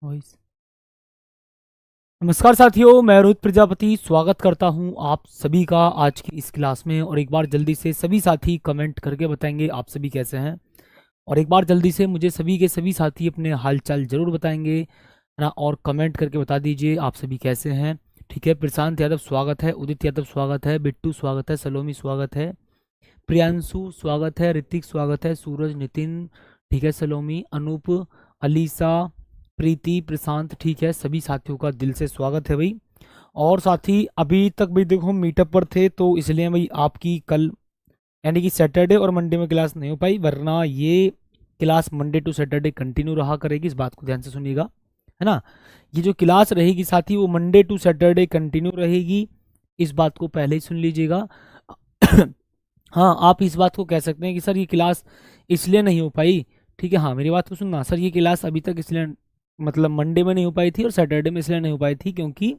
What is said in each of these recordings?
Voice. नमस्कार साथियों, मैं रोहित प्रजापति स्वागत करता हूं आप सभी का आज की इस क्लास में। और एक बार जल्दी से सभी साथी कमेंट करके बताएंगे आप सभी कैसे हैं। और एक बार जल्दी से मुझे सभी के सभी साथी अपने हालचाल जरूर बताएंगे, है ना। और कमेंट करके बता दीजिए आप सभी कैसे हैं। ठीक है, प्रशांत यादव स्वागत है, उदित यादव स्वागत है, बिट्टू स्वागत है, सलोमी स्वागत है, प्रियांशु स्वागत है, ऋतिक स्वागत है, सूरज, नितिन, ठीक है, सलोमी, अनूप, अलीसा, प्रीति, प्रशांत, ठीक है, सभी साथियों का दिल से स्वागत है भाई। और साथी अभी तक भाई देखो मीटअप पर थे तो इसलिए भाई आपकी कल यानी कि सैटरडे और मंडे में क्लास नहीं हो पाई, वरना ये class Monday to Saturday continue रहा करेगी। इस बात को ध्यान से सुनिएगा, है ना। ये जो क्लास रहेगी साथी वो मंडे टू सैटरडे कंटिन्यू रहेगी, इस बात को पहले ही सुन लीजिएगा। हाँ, आप इस बात को कह सकते हैं कि सर ये क्लास इसलिए नहीं हो पाई, ठीक है। हाँ, मेरी बात को सुनना सर, ये क्लास अभी तक इसलिए मतलब मंडे में नहीं हो पाई थी और सैटरडे में इसलिए नहीं हो पाई थी क्योंकि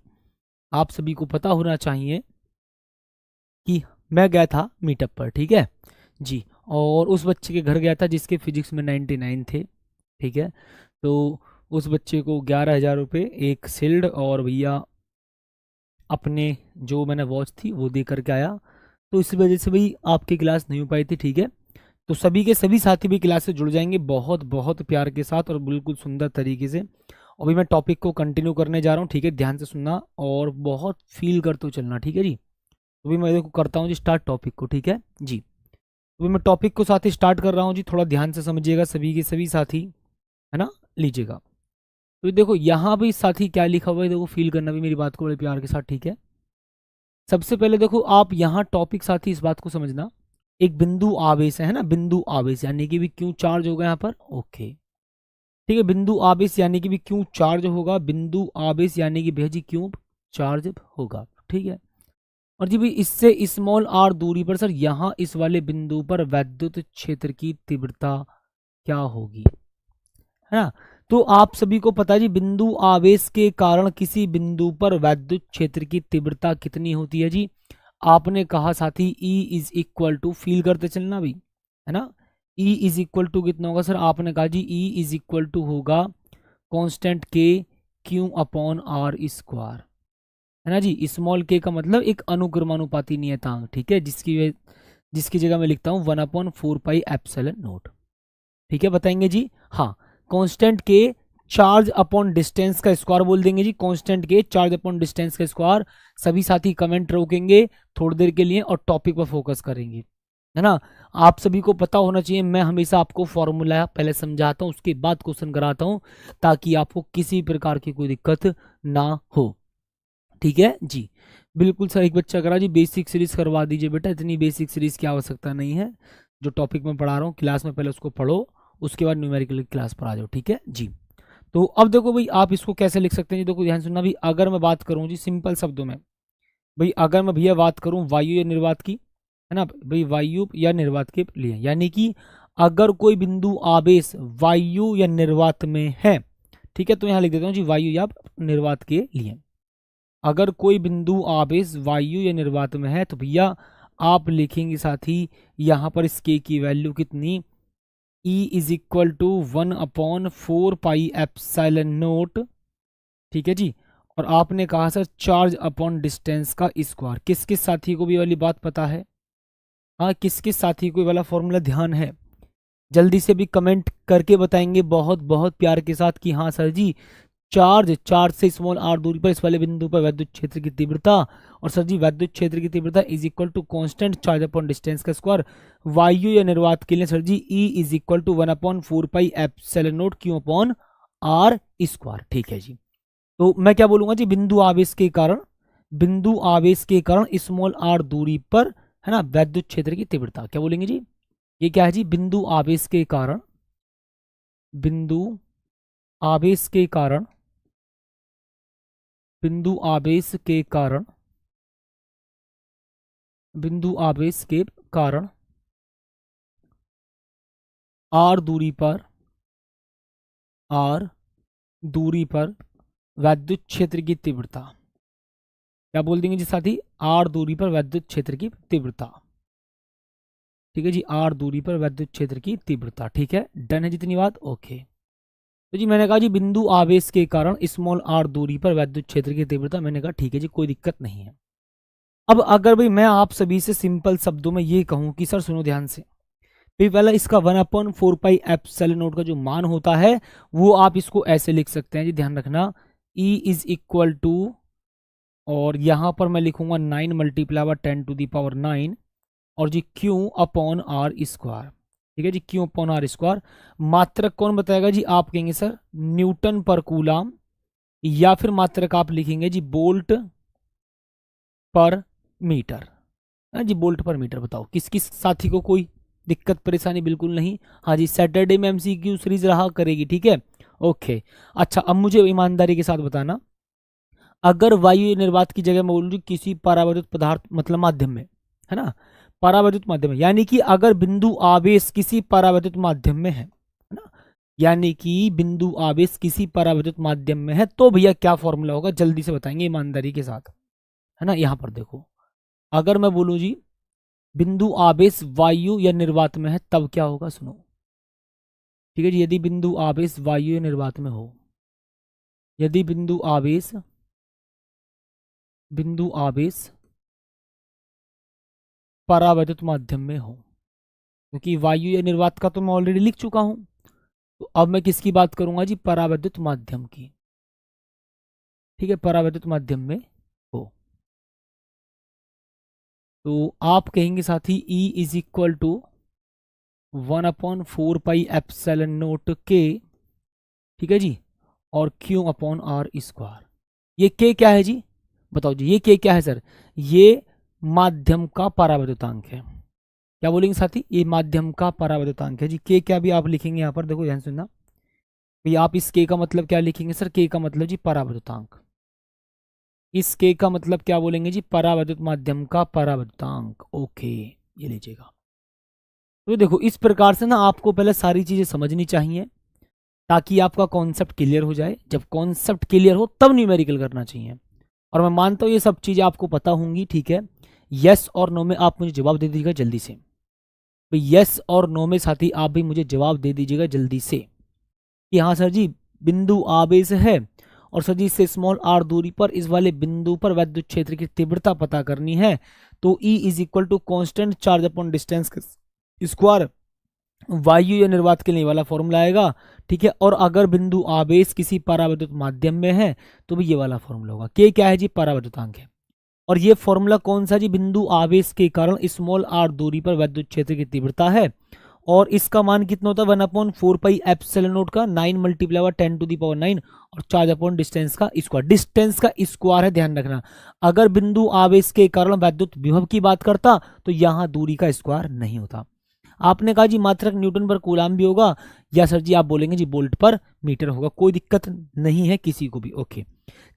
आप सभी को पता होना चाहिए कि मैं गया था मीटअप पर, ठीक है जी। और उस बच्चे के घर गया था जिसके फिजिक्स में 99 थे, ठीक है। तो उस बच्चे को 11,000 रुपये एक शील्ड और भैया अपने जो मैंने वॉच थी वो दे करके आया। तो इस वजह से भाई आपकी क्लास नहीं हो पाई थी, ठीक है। तो सभी के सभी साथी भी क्लास से जुड़ जाएंगे बहुत बहुत प्यार के साथ और बिल्कुल सुंदर तरीके से। अभी मैं टॉपिक को कंटिन्यू करने जा रहा हूँ, ठीक है, ध्यान से सुनना और बहुत फील करते हुए चलना, ठीक है जी। तो भी मैं देखो करता हूँ जी स्टार्ट टॉपिक को, ठीक है जी। तो भी मैं टॉपिक को साथ ही स्टार्ट कर रहा हूँ जी, थोड़ा ध्यान से समझिएगा सभी के सभी साथी, है ना, लीजिएगा। तो देखो यहाँ भी साथी क्या लिखा हुआ है, देखो फील करना भी मेरी बात को बड़े प्यार के साथ, ठीक है। सबसे पहले देखो आप यहाँ टॉपिक साथी इस बात को समझना, एक बिंदु आवेश है ना, बिंदु आवेश यानी कि भी क्यों चार्ज होगा यहाँ पर, ओके, ठीक है। बिंदु आवेश यानी कि भी क्यों चार्ज होगा, बिंदु आवेश यानी कि भैया जी क्यों चार्ज होगा, ठीक है। और जी भी इससे स्मॉल आर दूरी पर सर यहाँ इस वाले बिंदु पर वैद्युत क्षेत्र की तीव्रता क्या होगी, है ना। तो आप सभी को पता है जी बिंदु आवेश के कारण किसी बिंदु पर वैद्युत क्षेत्र की तीव्रता कितनी होती है जी। आपने कहा साथी E is equal to, feel करते चलना भी, है ना। E इज इक्वल टू कितना होगा सर, आपने कहा जी E इज इक्वल टू होगा कांस्टेंट के क्यू अपॉन आर स्क्वायर, है ना जी। स्मॉल के का मतलब एक अनुक्रमानुपाती नियतांक, ठीक है, जिसकी जगह मैं लिखता हूँ 1/4 पाई एप्सिलॉन नॉट, ठीक है। बताएंगे जी, हाँ, कांस्टेंट के चार्ज अपॉन डिस्टेंस का स्क्वायर बोल देंगे जी, कांस्टेंट के चार्ज अपॉन डिस्टेंस का स्क्वायर। सभी साथी कमेंट रोकेंगे थोड़ी देर के लिए और टॉपिक पर फोकस करेंगे, है ना। आप सभी को पता होना चाहिए, मैं हमेशा आपको फॉर्मूला पहले समझाता हूँ उसके बाद क्वेश्चन कराता हूँ ताकि आपको किसी प्रकार की कोई दिक्कत ना हो, ठीक है जी। बिल्कुल सर, एक बच्चा करा जी बेसिक सीरीज करवा दीजिए बेटा, इतनी बेसिक सीरीज की आवश्यकता नहीं है। जो टॉपिक मैं पढ़ा रहा हूँ क्लास में पहले उसको पढ़ो, उसके बाद न्यूमेरिकल क्लास पर आ जाओ, ठीक है जी। तो अब देखो भाई आप इसको कैसे लिख सकते हैं जी, देखो ध्यान सुनना भी। अगर मैं बात करूं जी सिंपल शब्दों में, भाई अगर मैं भैया बात करूं वायु या निर्वात की, है ना भाई, वायु या निर्वात के लिए, यानी कि अगर कोई बिंदु आवेश वायु या निर्वात में है, ठीक है, तो यहां लिख देता हूँ जी वायु या निर्वात के लिए। अगर कोई बिंदु आवेश वायु या निर्वात में है तो भैया आप लिखेंगे साथी यहां पर इस के की वैल्यू कितनी, E is equal to 1/4 pi epsilon naught, ठीक है जी। और आपने कहा सर चार्ज अपॉन डिस्टेंस का स्क्वायर, किस किस साथी को भी वाली बात पता है, हाँ, किस किस साथी को ये वाला फॉर्मूला ध्यान है, जल्दी से भी कमेंट करके बताएंगे बहुत बहुत प्यार के साथ कि हाँ सर जी। चार्ज चार्ज से स्मॉल आर दूरी पर इस वाले बिंदु पर वैद्युत क्षेत्र की तीव्रता, और सर जी वैद्युत क्षेत्र की तीव्रता is equal to constant charge upon distance का स्क्वायर। वायु या निर्वात के लिए सर जी E is equal to 1/4 pi epsilon naught Q upon R square, ठीक है जी। तो मैं क्या बोलूंगा जी, बिंदु आवेश के कारण, बिंदु आवेश के कारण स्मॉल आर दूरी पर, है ना, वैद्युत क्षेत्र की तीव्रता क्या बोलेंगे जी, ये क्या है जी, बिंदु आवेश के कारण, बिंदु आवेश के कारण, बिंदु आवेश के कारण, बिंदु आवेश के कारण आर दूरी पर, आर दूरी पर वैद्युत क्षेत्र की तीव्रता क्या बोल देंगे जी साथी, आर दूरी पर वैद्युत क्षेत्र की तीव्रता, ठीक है जी, आर दूरी पर वैद्युत क्षेत्र की तीव्रता, ठीक है, डन है जितनी बात, ओके। तो जी मैंने कहा जी बिंदु आवेश के कारण स्मॉल आर दूरी पर विद्युत क्षेत्र की तीव्रता, मैंने कहा ठीक है जी कोई दिक्कत नहीं है। अब अगर भाई मैं आप सभी से सिंपल शब्दों में ये कहूं कि सर सुनो ध्यान से, भाई पहला इसका 1/4 पाई एप्सिलॉन नॉट का जो मान होता है वो आप इसको ऐसे लिख सकते हैं जी, ध्यान रखना, E इज इक्वल टू, और यहां पर मैं लिखूंगा 9 मल्टीप्लाई बाय 10⁹ और जी Q अपॉन आर स्क्वायर। ठीक है जी, Q अपॉन आर स्क्वायर। मात्रक कौन बताएगा जी, आप कहेंगे सर न्यूटन पर कूलाम, या फिर मात्रक आप लिखेंगे जी वोल्ट पर मीटर। हाँ जी, वोल्ट पर मीटर। बताओ किस किस साथी को कोई दिक्कत परेशानी? बिल्कुल नहीं। हाँ जी, सैटरडे में एमसीक्यू सीरीज रहा करेगी, ठीक है, ओके। अच्छा अब मुझे ईमानदारी के साथ बताना, अगर वायु निर्वात की जगह मैं बोलूँ किसी परावैद्युत पदार्थ मतलब माध्यम में, है ना, परावैद्युत माध्यम में, यानी कि अगर बिंदु आवेश किसी परावैद्युत माध्यम में है ना, यानी कि बिंदु आवेश किसी परावैद्युत माध्यम में है, तो भैया क्या फॉर्मूला होगा जल्दी से बताएंगे ईमानदारी के साथ, है ना। यहां पर देखो, अगर मैं बोलूं जी बिंदु आवेश वायु या निर्वात में है तब क्या होगा, सुनो। ठीक है जी, यदि बिंदु आवेश वायु या निर्वात में हो, यदि बिंदु आवेश परावैद्युत माध्यम में हो, क्योंकि वायु या निर्वात का तो मैं ऑलरेडी लिख चुका हूं, तो अब मैं किसकी बात करूंगा जी, परावैद्युत माध्यम की। ठीक है, परावैद्युत माध्यम में हो, तो आप कहेंगे साथी E is equal to 1/4 pi epsilon naught के, ठीक है जी, और Q अपॉन आर स्क्वायर। ये के क्या है जी, बताओ जी, ये के क्या है सर, ये माध्यम का परावैद्युतांक है। क्या बोलेंगे साथी, ये माध्यम का परावैद्युतांक है जी। के क्या भी आप लिखेंगे यहाँ पर, देखो ध्यान से सुनना भाई, आप इस के का मतलब क्या लिखेंगे सर, के का मतलब जी परावैद्युतांक। इस के का मतलब क्या बोलेंगे जी, परावैद्युत माध्यम का परावैद्युतांक। ओके, ये लीजिएगा। तो देखो इस प्रकार से ना आपको पहले सारी चीजें समझनी चाहिए ताकि आपका कॉन्सेप्ट क्लियर हो जाए। जब कॉन्सेप्ट क्लियर हो तब न्यूमेरिकल करना चाहिए, और मैं मानता हूँ ये सब चीजें आपको पता होंगी, ठीक है। यस और नो में आप मुझे जवाब दे दीजिएगा जल्दी से, तो यस और नो में साथी आप भी मुझे जवाब दे दीजिएगा जल्दी से कि हाँ सर जी बिंदु आवेश है और सर जी से स्मॉल आर दूरी पर इस वाले बिंदु पर विद्युत क्षेत्र की तीव्रता पता करनी है, तो E is equal to constant charge upon distance square, वायु या निर्वात के लिए वाला फॉर्मूला आएगा, ठीक है। और अगर बिंदु आवेश किसी परावैद्युत माध्यम में है तो भी ये वाला फॉर्मूला होगा। के क्या है जी, परावैद्युतांक है, और ये फॉर्मूला कौन सा जी, बिंदु आवेश के कारण स्मॉल आर दूरी पर विद्युत क्षेत्र की तीव्रता है, और इसका मान कितना होता है 1/4 पाई एप्सिलॉन नॉट का 9 मल्टीप्लाई बाय 10⁹ और चार्ज अपॉन डिस्टेंस का स्क्वायर। डिस्टेंस का स्क्वायर है, ध्यान रखना। अगर बिंदु आवेश के कारण विद्युत विभव की बात करता तो यहां दूरी का स्क्वायर नहीं होता। आपने कहा जी मात्रक न्यूटन पर कूलाम भी होगा, या सर जी आप बोलेंगे जी वोल्ट पर मीटर होगा, कोई दिक्कत नहीं है किसी को भी। ओके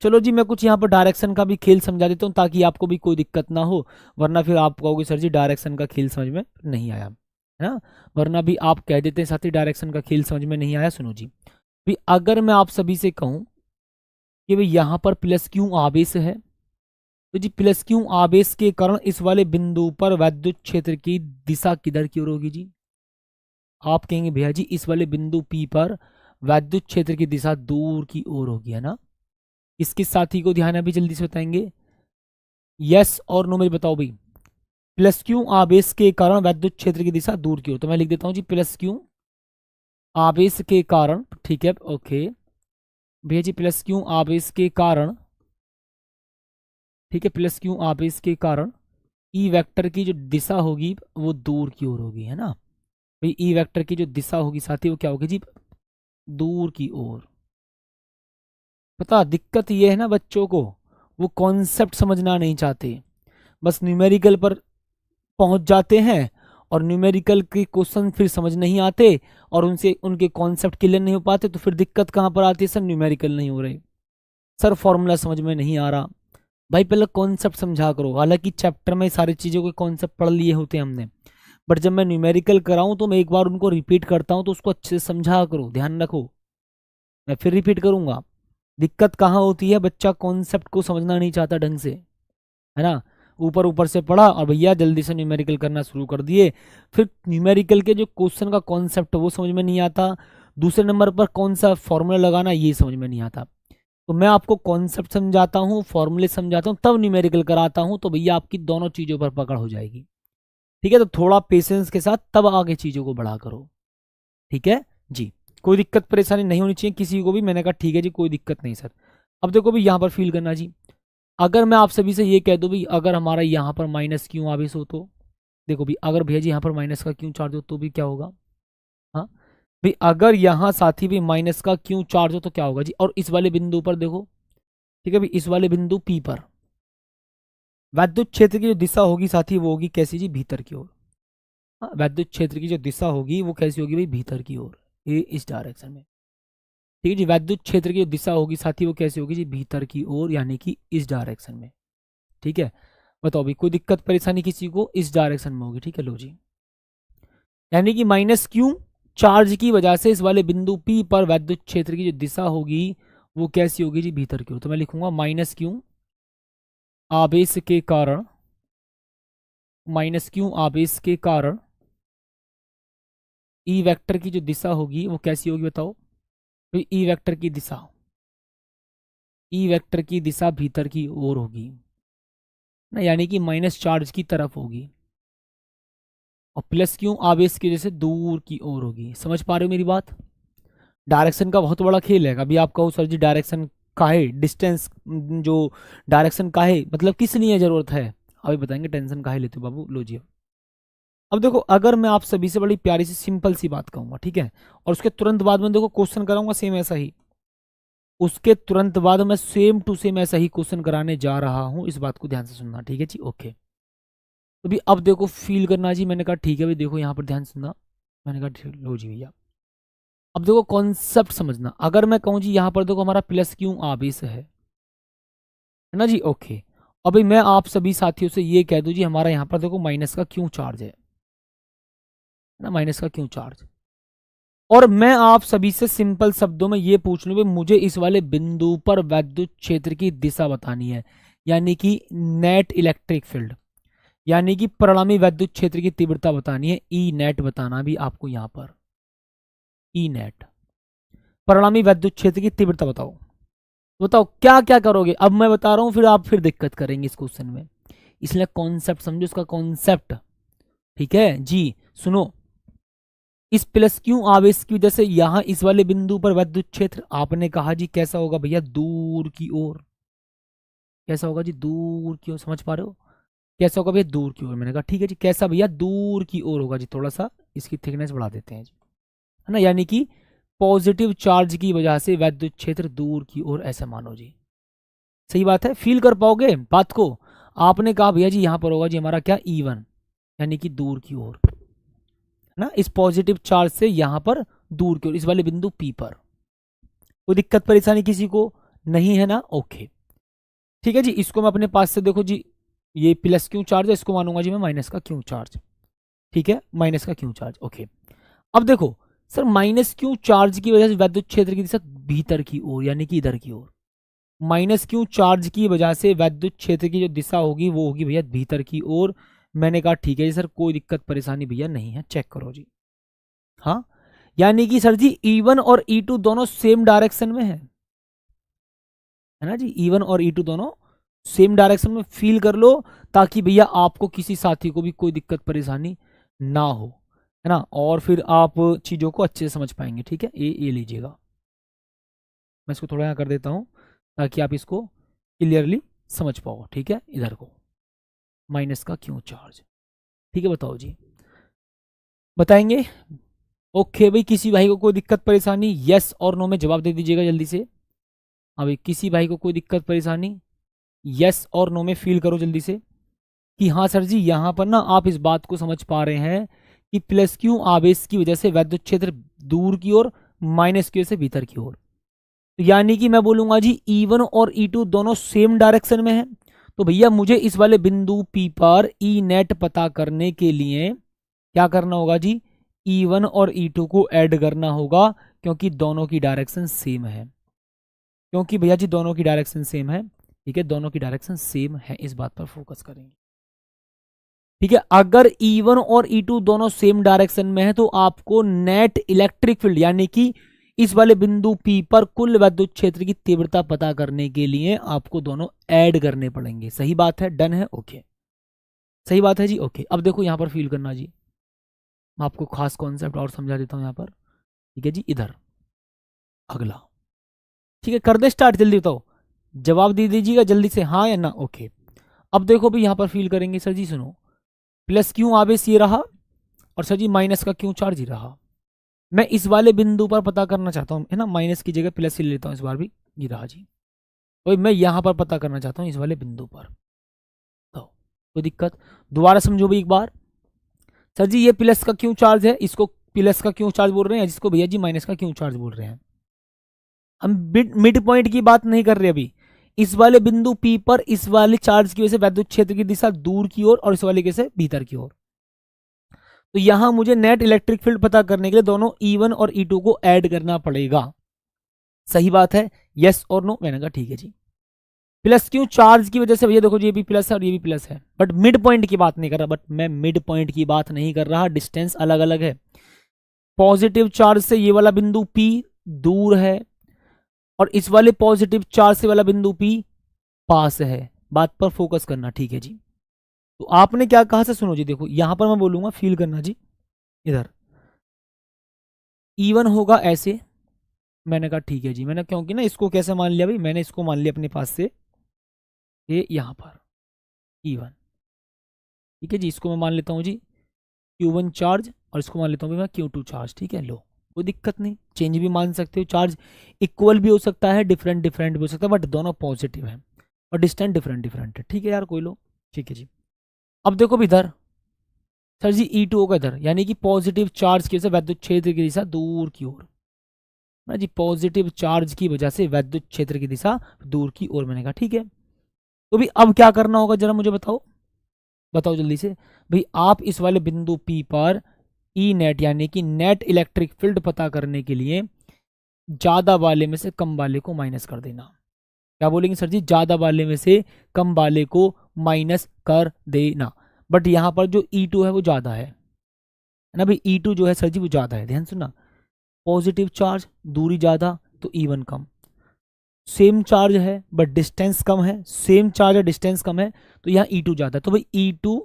चलो जी, मैं कुछ यहाँ पर डायरेक्शन का भी खेल समझा देता हूँ ताकि आपको भी कोई दिक्कत ना हो, वरना फिर आप कहोगे सर जी डायरेक्शन का खेल समझ में नहीं आया, है ना। वरना भी आप कह देते हैं साथी डायरेक्शन का खेल समझ में नहीं आया। सुनो जी, भी अगर मैं आप सभी से कहूं कि भाई यहाँ पर प्लस क्यू आवेश है, तो जी प्लस क्यू आवेश के कारण इस वाले बिंदु पर विद्युत क्षेत्र की दिशा किधर की ओर होगी जी, आप कहेंगे भैया जी इस वाले बिंदु P पर विद्युत क्षेत्र की दिशा दूर की ओर होगी, है ना। इसके साथी को ध्यान है, अभी जल्दी से बताएंगे यस और नो में बताओ भाई। प्लस क्यू आवेश के कारण विद्युत क्षेत्र की दिशा दूर की ओर, तो मैं लिख देता हूं जी प्लस क्यू आवेश के कारण, ठीक है ओके भैया जी, प्लस क्यू आवेश के कारण, ठीक है, प्लस क्यू आवेश के कारण ई वेक्टर की जो दिशा होगी वो दूर की ओर होगी, है ना। भाई ई वेक्टर की जो दिशा होगी साथी वो क्या होगी जी, दूर की ओर। पता दिक्कत ये है ना बच्चों को, वो कॉन्सेप्ट समझना नहीं चाहते, बस न्यूमेरिकल पर पहुंच जाते हैं और न्यूमेरिकल के क्वेश्चन फिर समझ नहीं आते और उनसे उनके कॉन्सेप्ट क्लियर नहीं हो पाते, तो फिर दिक्कत कहाँ पर आती है सर, न्यूमेरिकल नहीं हो रहे, सर फॉर्मूला समझ में नहीं आ रहा। भाई पहले कॉन्सेप्ट समझा करो, हालांकि चैप्टर में सारी चीज़ों के कॉन्सेप्ट पढ़ लिए होते हैं हमने, बट जब मैं न्यूमेरिकल कराऊं तो मैं एक बार उनको रिपीट करता हूं तो उसको अच्छे से समझा करो, ध्यान रखो। मैं फिर रिपीट करूंगा, दिक्कत कहाँ होती है, बच्चा कॉन्सेप्ट को समझना नहीं चाहता ढंग से, है ना। ऊपर ऊपर से पढ़ा और भैया जल्दी से न्यूमेरिकल करना शुरू कर दिए, फिर न्यूमेरिकल के जो क्वेश्चन का कॉन्सेप्ट वो समझ में नहीं आता, दूसरे नंबर पर कौन सा फॉर्मूला लगाना ये समझ में नहीं आता। तो मैं आपको कॉन्सेप्ट समझाता हूँ, फॉर्मूले समझाता हूँ, तब न्यूमेरिकल कराता हूँ, तो भैया आपकी दोनों चीज़ों पर पकड़ हो जाएगी। ठीक है, तो थोड़ा पेशेंस के साथ तब आगे चीज़ों को बढ़ा करो। ठीक है जी, कोई दिक्कत परेशानी नहीं होनी चाहिए किसी को भी। मैंने कहा ठीक है जी, कोई दिक्कत नहीं सर। अब देखो भी यहाँ पर फील करना जी, अगर मैं आप सभी से ये कह दूँ भी अगर हमारा यहाँ पर माइनस क्यू आवेश हो तो देखो भी, अगर भैया जी यहाँ पर माइनस का क्यू चार्ज हो तो भी क्या होगा। हाँ भाई, अगर यहाँ साथी भी माइनस का क्यू चार्ज हो तो क्या होगा जी। और इस वाले बिंदु पर देखो, ठीक है भाई, इस वाले बिंदु पी पर वैद्युत क्षेत्र की जो दिशा होगी साथी वो होगी कैसी जी, भीतर की ओर। हाँ, वैद्युत क्षेत्र की जो दिशा होगी वो कैसी होगी भाई, भीतर की ओर, ये इस डायरेक्शन में। ठीक है जी, वैद्युत क्षेत्र की जो दिशा होगी साथी वो कैसी होगी जी, भीतर की ओर, यानी कि इस डायरेक्शन में। ठीक है, बताओ भाई कोई दिक्कत परेशानी किसी को, इस डायरेक्शन में होगी। ठीक है, लो जी, यानी कि माइनस क्यू चार्ज की वजह से इस वाले बिंदु पी पर वैद्युत क्षेत्र की जो दिशा होगी वो कैसी होगी जी, भीतर की ओर। तो मैं लिखूंगा माइनस क्यू आवेश के कारण, माइनस क्यू आवेश के कारण ई वेक्टर की जो दिशा होगी वो कैसी होगी बताओ। तो ई वेक्टर की दिशा, ई वेक्टर की दिशा भीतर की ओर होगी ना, यानी कि माइनस चार्ज की तरफ होगी। और प्लस क्यू आवेश की वजह से दूर की ओर होगी। समझ पा रहे हो मेरी बात। डायरेक्शन का बहुत बड़ा खेल है। अभी आप कहो सर जी डायरेक्शन का है, डिस्टेंस जो डायरेक्शन का है मतलब किस लिए जरूरत है, अभी बताएंगे। टेंशन का है लेते हो बाबू, लो जी। अब देखो, अगर मैं आप सभी से बड़ी प्यारी सी सिंपल सी बात कहूंगा, ठीक है, और उसके तुरंत बाद में देखो क्वेश्चन कराऊंगा सेम ऐसा ही, उसके तुरंत बाद मैं सेम टू सेम ऐसा ही क्वेश्चन कराने जा रहा हूं, इस बात को ध्यान से सुनना। ठीक है जी, ओके। तो भी अब देखो फील करना जी, मैंने कहा ठीक है भाई, देखो यहाँ पर ध्यान सुनना। मैंने कहा ठीक, लो जी भैया। अब देखो कॉन्सेप्ट समझना, अगर मैं कहूँ जी यहाँ पर देखो हमारा प्लस क्यू आवेश है ना जी, ओके। अभी मैं आप सभी साथियों से ये कह दूं जी हमारा यहाँ पर देखो माइनस का क्यू चार्ज है ना, माइनस का क्यू चार्ज। और मैं आप सभी से सिंपल शब्दों में ये पूछ लूं भाई मुझे इस वाले बिंदु पर वैद्युत क्षेत्र की दिशा बतानी है, यानी कि नेट इलेक्ट्रिक फील्ड, यानी कि परिणामी वैद्युत क्षेत्र की तीव्रता बतानी है, ई नेट बताना भी आपको यहाँ पर, ई नेट परिणामी वैद्युत क्षेत्र की तीव्रता बताओ। बताओ क्या क्या करोगे, अब मैं बता रहा हूं फिर आप फिर दिक्कत करेंगे इस क्वेश्चन में, इसलिए कॉन्सेप्ट समझो इसका कॉन्सेप्ट। ठीक है जी, सुनो, इस प्लस क्यू आवेश की वजह से यहां इस वाले बिंदु पर विद्युत क्षेत्र आपने कहा जी कैसा होगा भैया, दूर की ओर। कैसा होगा जी, दूर की ओर। समझ पा रहे हो, कैसा होगा भैया, दूर की ओर। मैंने कहा ठीक है जी, कैसा भैया, दूर की ओर होगा जी। थोड़ा सा इसकी थिकनेस बढ़ा देते हैं जी, है ना, यानी कि पॉजिटिव चार्ज की वजह से वैद्युत क्षेत्र दूर की ओर, ऐसा मानो जी। सही बात है, फील कर पाओगे बात को। आपने कहा भैया जी यहाँ पर होगा जी हमारा क्या, E1, यानी कि दूर की ओर, ना, इस पॉजिटिव चार्ज से यहां पर दूर की ओर, इस वाले बिंदु पी पर। कोई दिक्कत परेशानी किसी को नहीं है ना, ओके। ठीक है जी, इसको मैं अपने पास से देखो जी, ये प्लस क्यू चार्ज है, इसको मानूंगा जी मैं माइनस का क्यू चार्ज। ठीक है, माइनस का क्यू चार्ज, ओके। अब देखो सर, माइनस क्यू चार्ज की वजह से विद्युत क्षेत्र की दिशा भीतर की ओर, यानी कि इधर की ओर। माइनस क्यू चार्ज की वजह से वैद्युत क्षेत्र की जो दिशा होगी वो होगी भैया भीतर की ओर। मैंने कहा ठीक है जी सर, कोई दिक्कत परेशानी भैया नहीं है, चेक करो जी। हाँ, यानी कि सर जी E1 और E2 दोनों सेम डायरेक्शन में है ना जी, E1 और E2 दोनों सेम डायरेक्शन में, फील कर लो, ताकि भैया आपको किसी साथी को भी कोई दिक्कत परेशानी ना हो, है ना, और फिर आप चीज़ों को अच्छे से समझ पाएंगे। ठीक है, ये लीजिएगा, मैं इसको थोड़ा यहाँ कर देता हूँ ताकि आप इसको क्लियरली समझ पाओ। ठीक है, इधर को माइनस का क्यों चार्ज। ठीक है, बताओ जी, बताएंगे। ओके भाई, किसी भाई को कोई दिक्कत परेशानी, यस और नो में जवाब दे दीजिएगा जल्दी से। अभी किसी भाई को कोई दिक्कत परेशानी, यस और नो में फील करो जल्दी से कि हाँ सर जी, यहाँ पर ना आप इस बात को समझ पा रहे हैं कि प्लस क्यू आवेश की वजह से वैद्युत क्षेत्र दूर की ओर, माइनस की ओर से भीतर की ओर। तो यानी कि मैं बोलूंगा जी E1 और E2 दोनों सेम डायरेक्शन में है। तो भैया मुझे इस वाले बिंदु P पर ई नेट पता करने के लिए क्या करना होगा जी, E1 और E2 को ऐड करना होगा, क्योंकि दोनों की डायरेक्शन सेम है। क्योंकि भैया जी दोनों की डायरेक्शन सेम है। ठीक है, दोनों की डायरेक्शन सेम है, इस बात पर फोकस करेंगे। ठीक है, अगर E1 और E2 दोनों सेम डायरेक्शन में है तो आपको नेट इलेक्ट्रिक फील्ड यानी कि इस वाले बिंदु P पर कुल विद्युत क्षेत्र की तीव्रता पता करने के लिए आपको दोनों ऐड करने पड़ेंगे। सही बात है, डन है, ओके, सही बात है जी, ओके। अब देखो यहां पर फील करना जी, मैं आपको खास कॉन्सेप्ट और समझा देता हूं यहां पर। ठीक है जी, इधर अगला, ठीक है, कर दे स्टार्ट, जल्दी बताओ, जवाब दे दीजिएगा जल्दी से, हाँ या ना, ओके। अब देखो भी यहां पर फील करेंगे, सर जी सुनो, प्लस क्यों आवेश ये रहा और सर जी माइनस का क्यों चार्ज ही रहा। मैं इस वाले बिंदु पर पता करना चाहता हूँ, है ना, माइनस की जगह प्लस ही लेता हूँ इस बार भी, ये रहा जी। तो मैं यहां पर पता करना चाहता हूँ इस वाले बिंदु पर, तो कोई दिक्कत, दोबारा समझो भी एक बार। सर जी ये प्लस का क्यों चार्ज है, इसको प्लस का क्यों चार्ज बोल रहे हैं, जिसको भैया जी माइनस का क्यों चार्ज बोल रहे हैं। हम मिड पॉइंट की बात नहीं कर रहे अभी, इस वाले बिंदु P पर इस वाले चार्ज की वजह से विद्युत क्षेत्र की दिशा दूर की ओर और इस वाले कैसे भीतर की ओर। तो यहां मुझे नेट इलेक्ट्रिक फील्ड पता करने के लिए दोनों E1 और E2 को ऐड करना पड़ेगा। सही बात है, यस और नो, मैंने कहा ठीक है जी। प्लस क्यों, चार्ज की वजह से भैया देखो जी, ये भी प्लस है और ये भी प्लस है, बट मिड पॉइंट की बात नहीं कर रहा, बट मैं मिड पॉइंट की बात नहीं कर रहा, डिस्टेंस अलग अलग है। पॉजिटिव चार्ज से ये वाला बिंदु P दूर है और इस वाले पॉजिटिव चार्ज से वाला बिंदु P पास है, बात पर फोकस करना, ठीक है जी। तो आपने क्या कहा से सुनो जी, देखो यहां पर मैं बोलूंगा फील करना जी, इधर E1 होगा ऐसे, मैंने कहा ठीक है जी, मैंने क्योंकि ना इसको कैसे मान लिया भाई, मैंने इसको मान लिया अपने पास से, ये यहां पर E1, ठीक है जी, इसको मैं मान लेता हूं जी Q1 चार्ज और इसको मान लेता हूँ मैं Q2 चार्ज, ठीक है, लो कोई दिक्कत नहीं, चेंज भी मान सकते हो, चार्ज इक्वल भी हो सकता है, डिफरेंट डिफरेंट भी हो सकता है, बट दोनों पॉजिटिव है और डिस्टेंस डिफरेंट डिफरेंट है, ठीक है यार, कोई लो, ठीक है जी। अब देखो भी इधर, सर जी E2 होगा इधर, यानी कि पॉजिटिव चार्ज की वजह से विद्युत क्षेत्र की दिशा दूर की ओर, ना जी, पॉजिटिव चार्ज की वजह से विद्युत क्षेत्र की दिशा दूर की ओर, मैंने कहा ठीक है। तो भी अब क्या करना होगा जरा मुझे बताओ, बताओ जल्दी से भाई, आप इस वाले बिंदु P पर ई नेट यानी कि नेट इलेक्ट्रिक फील्ड पता करने के लिए ज्यादा वाले में से कम वाले को माइनस कर देना। क्या बोलेंगे सर जी, ज्यादा वाले में से कम वाले को माइनस कर देना, बट यहां पर जो E2 है वो ज्यादा है ना भाई, E2 जो है सर जी वो ज्यादा है, ध्यान सुनना, पॉजिटिव चार्ज दूरी ज्यादा तो E1 कम, सेम चार्ज है बट डिस्टेंस कम है, सेम चार्ज है डिस्टेंस कम है, तो यहाँ E2 ज्यादा है, तो भाई E2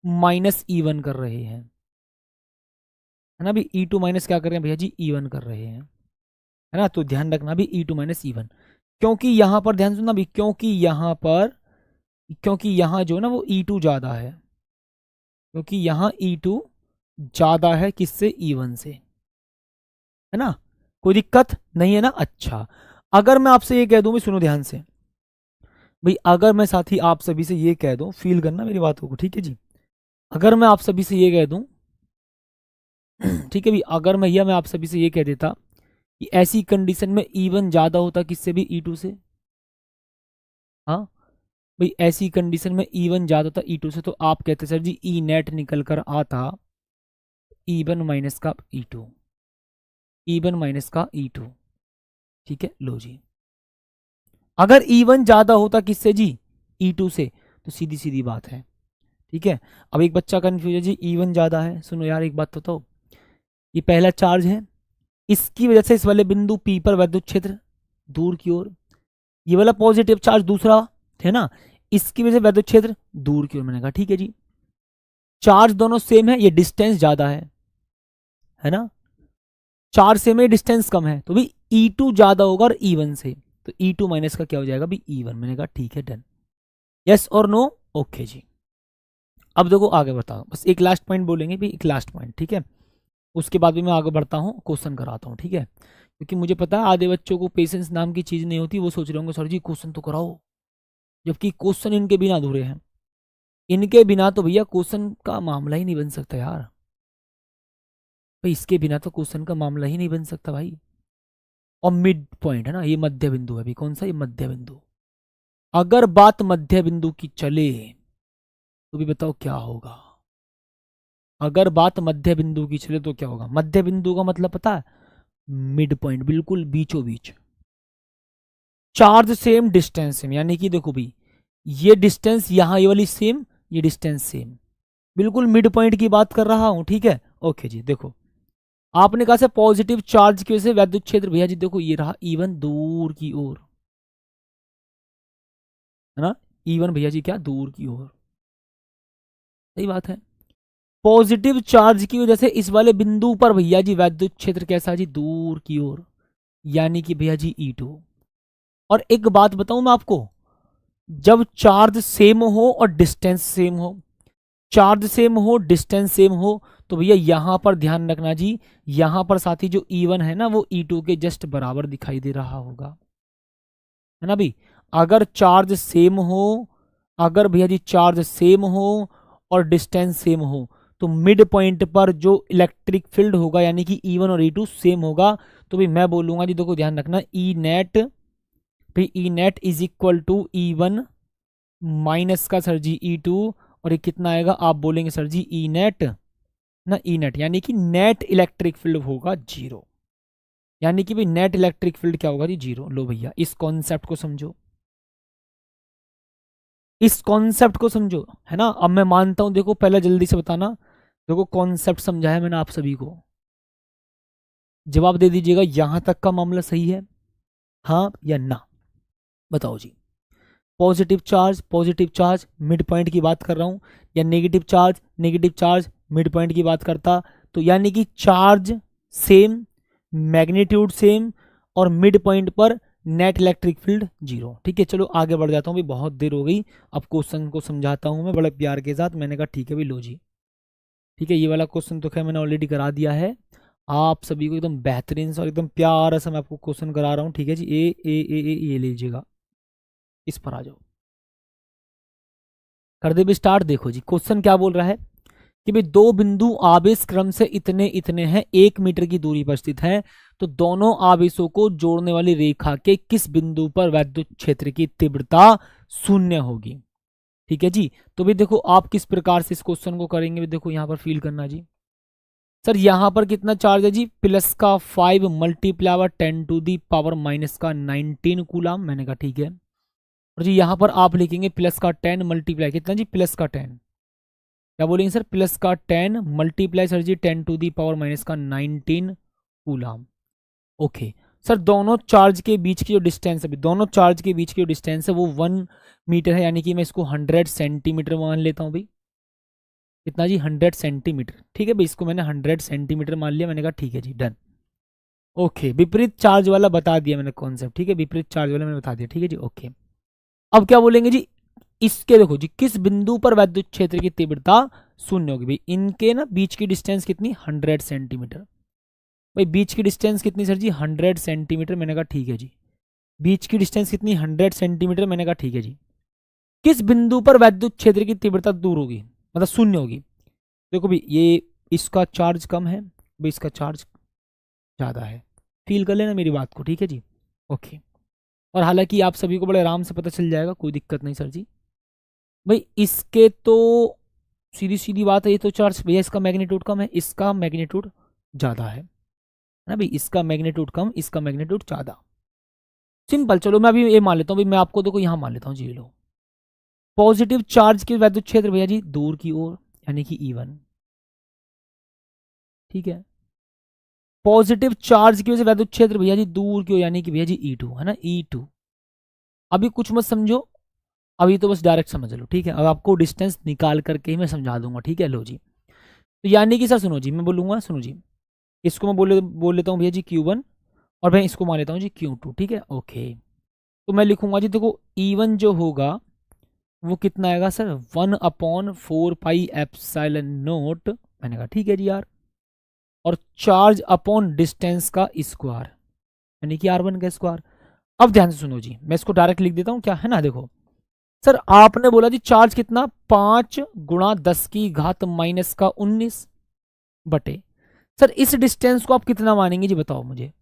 माइनस E1 कर रहे हैं, है ना, भी E2 माइनस क्या कर रहे हैं भैया जी, E1 कर रहे हैं, है ना, तो ध्यान रखना भी E2 माइनस E1, क्योंकि यहां पर ध्यान सुनना भी, क्योंकि यहां जो है ना वो E2 ज्यादा है, क्योंकि यहां E2 ज्यादा है किससे, E1 से, है ना, कोई दिक्कत नहीं है ना। अच्छा, अगर मैं आपसे ये कह दूं भी, सुनो ध्यान से भाई, अगर मैं साथी आप सभी से ये कह दूं, फील करना मेरी बातों को, ठीक है जी, अगर मैं आप सभी से ये कह दूं ठीक है भी, अगर मैं आप सभी से ये कह देता कि ऐसी कंडीशन में E1 ज्यादा होता किससे भी, E2 से, हाँ भाई, ऐसी कंडीशन में E1 ज्यादा होता E2 से, तो आप कहते सर जी ई नेट निकल कर आता E1 माइनस का E2, E1 माइनस का E2, ठीक है, लो जी, अगर E1 ज्यादा होता किससे जी, E2 से, तो सीधी सीधी बात है, ठीक है। अब एक बच्चा कंफ्यूज है जी, E1 ज्यादा है, सुनो यार एक बात बताओ, ये पहला चार्ज है, इसकी वजह से इस वाले बिंदु P पर विद्युत क्षेत्र दूर की ओर, ये वाला पॉजिटिव चार्ज दूसरा है ना, इसकी वजह से विद्युत क्षेत्र दूर की ओर, मैंने कहा ठीक है जी, चार्ज दोनों सेम है, ये डिस्टेंस ज्यादा है ना, चार्ज सेम है, डिस्टेंस कम है, तो भाई E2 ज्यादा होगा और E1 से, तो E2 माइनस का क्या हो जाएगा भी E1, मैंने कहा ठीक है, डन, यस और नो, ओके जी। अब देखो आगे बताओ, बस एक लास्ट पॉइंट बोलेंगे भी, एक लास्ट पॉइंट, ठीक है, उसके बाद भी मैं आगे बढ़ता हूँ, क्वेश्चन कराता हूँ, ठीक है, क्योंकि मुझे पता है आधे बच्चों को पेशेंस नाम की चीज नहीं होती, वो सोच रहे होंगे सर जी क्वेश्चन तो कराओ, जबकि क्वेश्चन इनके बिना अधूरे हैं, इनके बिना तो भैया क्वेश्चन का मामला ही नहीं बन सकता यार, भाई इसके बिना तो क्वेश्चन का मामला ही नहीं बन सकता भाई। और मिड पॉइंट है ना, ये मध्य बिंदु है, अभी कौन सा, ये मध्य बिंदु, अगर बात मध्य बिंदु की चले तो भी बताओ क्या होगा, अगर बात मध्य बिंदु की चले तो क्या होगा, मध्य बिंदु का मतलब पता है, मिड पॉइंट, बिल्कुल बीचों बीच, चार्ज सेम डिस्टेंस सेम, यानी कि देखो भी ये डिस्टेंस यहाँ ये वाली सेम, ये डिस्टेंस सेम, बिल्कुल मिड पॉइंट की बात कर रहा हूं, ठीक है। ओके जी, देखो आपने कहा से पॉजिटिव चार्ज की वजह से वैद्युत क्षेत्र, भैया जी देखो ये रहा E1 दूर की ओर, है ना। E1 भैया जी क्या, दूर की ओर, सही बात है। पॉजिटिव चार्ज की वजह से इस वाले बिंदु पर भैया जी वैद्युत क्षेत्र कैसा जी, दूर की ओर, यानी कि भैया जी E2। और एक बात बताऊं मैं आपको, जब चार्ज सेम हो और डिस्टेंस सेम हो, चार्ज सेम हो डिस्टेंस सेम हो, तो भैया यहां पर ध्यान रखना जी, यहां पर साथी जो E1 है ना वो E2 के जस्ट बराबर दिखाई दे रहा होगा, है ना भाई। अगर चार्ज सेम हो, अगर भैया जी चार्ज सेम हो और डिस्टेंस सेम हो, तो मिड पॉइंट पर जो इलेक्ट्रिक फील्ड होगा यानी कि E1 और E2 सेम होगा, तो भाई मैं बोलूंगा जी, देखो ध्यान रखना, ई नेट, भाई E net is equal to E1 minus का सर जी E2, और ये कितना आएगा, आप बोलेंगे सर जी ई नेट ना, ई नेट यानी कि नेट इलेक्ट्रिक फील्ड होगा जीरो, यानी कि भाई नेट इलेक्ट्रिक फील्ड क्या होगा जी, जीरो। लो भैया इस कॉन्सेप्ट को समझो, इस कॉन्सेप्ट को समझो, है ना। अब मैं मानता हूं, देखो पहले जल्दी से बताना, देखो कॉन्सेप्ट समझाया मैंने आप सभी को, जवाब दे दीजिएगा यहां तक का मामला सही है, हाँ या ना, बताओ जी। पॉजिटिव चार्ज मिड पॉइंट की बात कर रहा हूं, या नेगेटिव चार्ज मिड पॉइंट की बात करता, तो यानी कि चार्ज सेम, मैग्नीट्यूड सेम, और मिड पॉइंट पर नेट इलेक्ट्रिक फील्ड जीरो। ठीक है, चलो आगे बढ़ जाता हूँ भाई, बहुत देर हो गई। अब क्वेश्चन को समझाता हूँ मैं बड़े प्यार के साथ। मैंने कहा ठीक है भाई, लो जी, ठीक है, ये वाला क्वेश्चन तो खैर मैंने ऑलरेडी करा दिया है आप सभी को, एकदम बेहतरीन से और एकदम प्यारा सा मैं आपको क्वेश्चन करा रहा हूँ, ठीक है जी। ए ये लीजिएगा, इस पर आ जाओ, कर दे भी स्टार्ट। देखो जी क्वेश्चन क्या बोल रहा है कि भाई दो बिंदु आवेश क्रम से इतने इतने हैं, 1 मीटर की दूरी पर स्थित है, तो दोनों आवेशों को जोड़ने वाली रेखा के किस बिंदु पर वैद्युत क्षेत्र की तीव्रता शून्य होगी। ठीक है जी, तो भाई देखो आप किस प्रकार से इस क्वेश्चन को करेंगे, देखो यहां पर फील करना जी। सर यहां पर कितना चार्ज है जी, प्लस का 5 multiply 10 to the power- coulomb. मैंने कहा ठीक है। और जी यहां पर आप लिखेंगे प्लस का 10 मल्टीप्लाई कितना जी, प्लस का 10, क्या बोलेंगे सर, प्लस का 10 मल्टीप्लाई सर जी 10 to the power- coulomb. Okay sir, दोनों चार्ज के बीच की जो डिस्टेंस है, दोनों चार्ज के बीच की जो डिस्टेंस है वो 1 मीटर है, यानी कि मैं इसको 100 सेंटीमीटर मान लेता हूँ भाई। कितना जी, 100 सेंटीमीटर। ठीक है भाई, इसको मैंने 100 सेंटीमीटर मान लिया। मैंने कहा ठीक है जी, डन। ओके, विपरीत चार्ज वाला बता दिया मैंने कॉन्सेप्ट, ठीक है, विपरीत चार्ज वाला मैंने बता दिया, ठीक है जी। ओके, अब क्या बोलेंगे जी, इसके देखो जी किस बिंदु पर वैद्युत क्षेत्र की तीव्रता शून्य होगी। भाई इनके ना बीच की डिस्टेंस कितनी, 100 सेंटीमीटर। भाई बीच की डिस्टेंस कितनी सर जी, 100 सेंटीमीटर। मैंने कहा ठीक है जी, बीच की डिस्टेंस कितनी, 100 सेंटीमीटर। मैंने कहा ठीक है जी, किस बिंदु पर वैद्युत क्षेत्र की तीव्रता दूर होगी, मतलब शून्य होगी। देखो भाई ये इसका चार्ज कम है, भाई इसका चार्ज ज़्यादा है, फील कर लेना मेरी बात को, ठीक है जी। ओके, और हालांकि आप सभी को बड़े आराम से पता चल जाएगा, कोई दिक्कत नहीं सर जी। भाई इसके तो सीधी सीधी बात है, ये तो चार्ज भैया इसका मैग्नीट्यूड कम है, इसका मैग्नीट्यूड ज़्यादा है ना भाई, इसका मैग्नीट्यूड कम, इसका मैग्नीट्यूड ज़्यादा। सिंपल, चलो मैं अभी ये मान लेता हूँ भाई, मैं आपको देखो यहाँ मान लेता हूँ जी, ये लो पॉजिटिव चार्ज के वैद्युत क्षेत्र भैया जी दूर की ओर, यानी कि E1। ठीक है, पॉजिटिव चार्ज की वजह से वैद्युत क्षेत्र भैया जी दूर की ओर, यानी कि भैया जी E2, है ना, E2। अभी कुछ मत समझो, अभी तो बस डायरेक्ट समझ लो, ठीक है। अब आपको डिस्टेंस निकाल करके ही मैं समझा दूंगा, ठीक है। लो जी, तो यानी कि सर सुनो जी, मैं बोलूंगा, सुनो जी, इसको मैं बोल लेता हूँ भैया जी Q1, और मैं इसको मान लेता हूँ जी Q2, ठीक है। ओके, तो मैं लिखूंगा जी, देखो E1 जो होगा वो कितना आएगा सर, 1/4 पाई एप्सिलॉन नोट। मैंने कहा ठीक है जी यार, और चार्ज अपॉन डिस्टेंस का स्क्वायर, यानी कि R1 का स्क्वायर। अब ध्यान से सुनो जी, मैं इसको डायरेक्ट लिख देता हूँ, क्या है ना, देखो सर आपने बोला जी चार्ज कितना, 5 × 10⁻⁻⁹ बटे, सर इस डिस्टेंस को आप कितना मानेंगे जी, बताओ मुझे,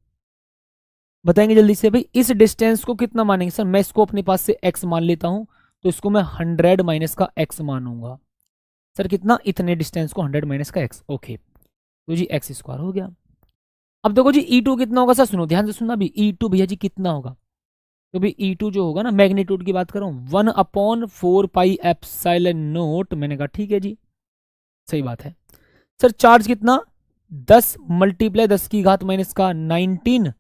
बताएंगे जल्दी से भाई, इस डिस्टेंस को कितना मानेंगे। सर मैं इसको अपने पास से x मान लेता हूं, तो इसको मैं 100 माइनस का x मानूंगा। सर कितना, इतने डिस्टेंस को 100 माइनस का x। ओके, तो जी एक्स स्क्वायर हो गया। अब देखो जी E2 कितना होगा, सर सुनो ध्यान से सुनना भी, E2 भैया जी कितना होगा, तो भाई E2 जो होगा ना, मैग्नीट्यूड की बात कर रहा हूँ, 1/4 पाई एप्सिलॉन नोट। मैंने कहा ठीक है जी, सही बात है सर। चार्ज कितना 10 मल्टीप्लाई 10 की घात माइनस का 19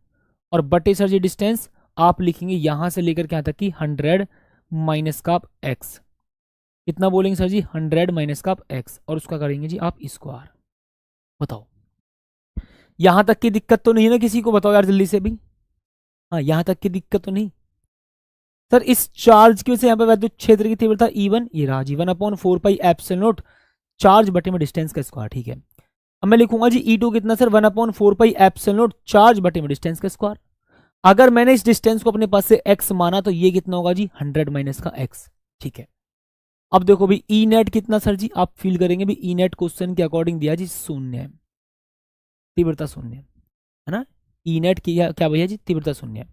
और बटे सर जी डिस्टेंस आप लिखेंगे यहां से लेकर के यहां तक की 100 माइनस का एक्स। कितना बोलेंगे सर जी 100 माइनस का एक्स और उसका करेंगे जी आप स्क्वायर। बताओ यहां तक की दिक्कत तो नहीं है ना किसी को? बताओ यार जल्दी से भी। हाँ यहां तक की दिक्कत तो नहीं सर। इस चार्ज की वजह से यहाँ पे वैद्युत क्षेत्र की तीव्रता E1 ये रहा जी 1/4πε0 चार्ज बटे में डिस्टेंस का स्क्वायर। ठीक है अब मैं लिखूंगा जी E2 कितना सर 1/4πε0 चार्ज बटे में डिस्टेंस का स्क्वायर। अगर मैंने इस डिस्टेंस को अपने पास से x माना तो ये कितना होगा जी 100 माइनस का x। ठीक है अब देखो भी ई नेट कितना सर जी आप फील करेंगे भी ई नेट क्वेश्चन के अकॉर्डिंग दिया जी शून्य है, तीव्रता शून्य है ना। ई नेट की क्या भैया जी तीव्रता शून्य।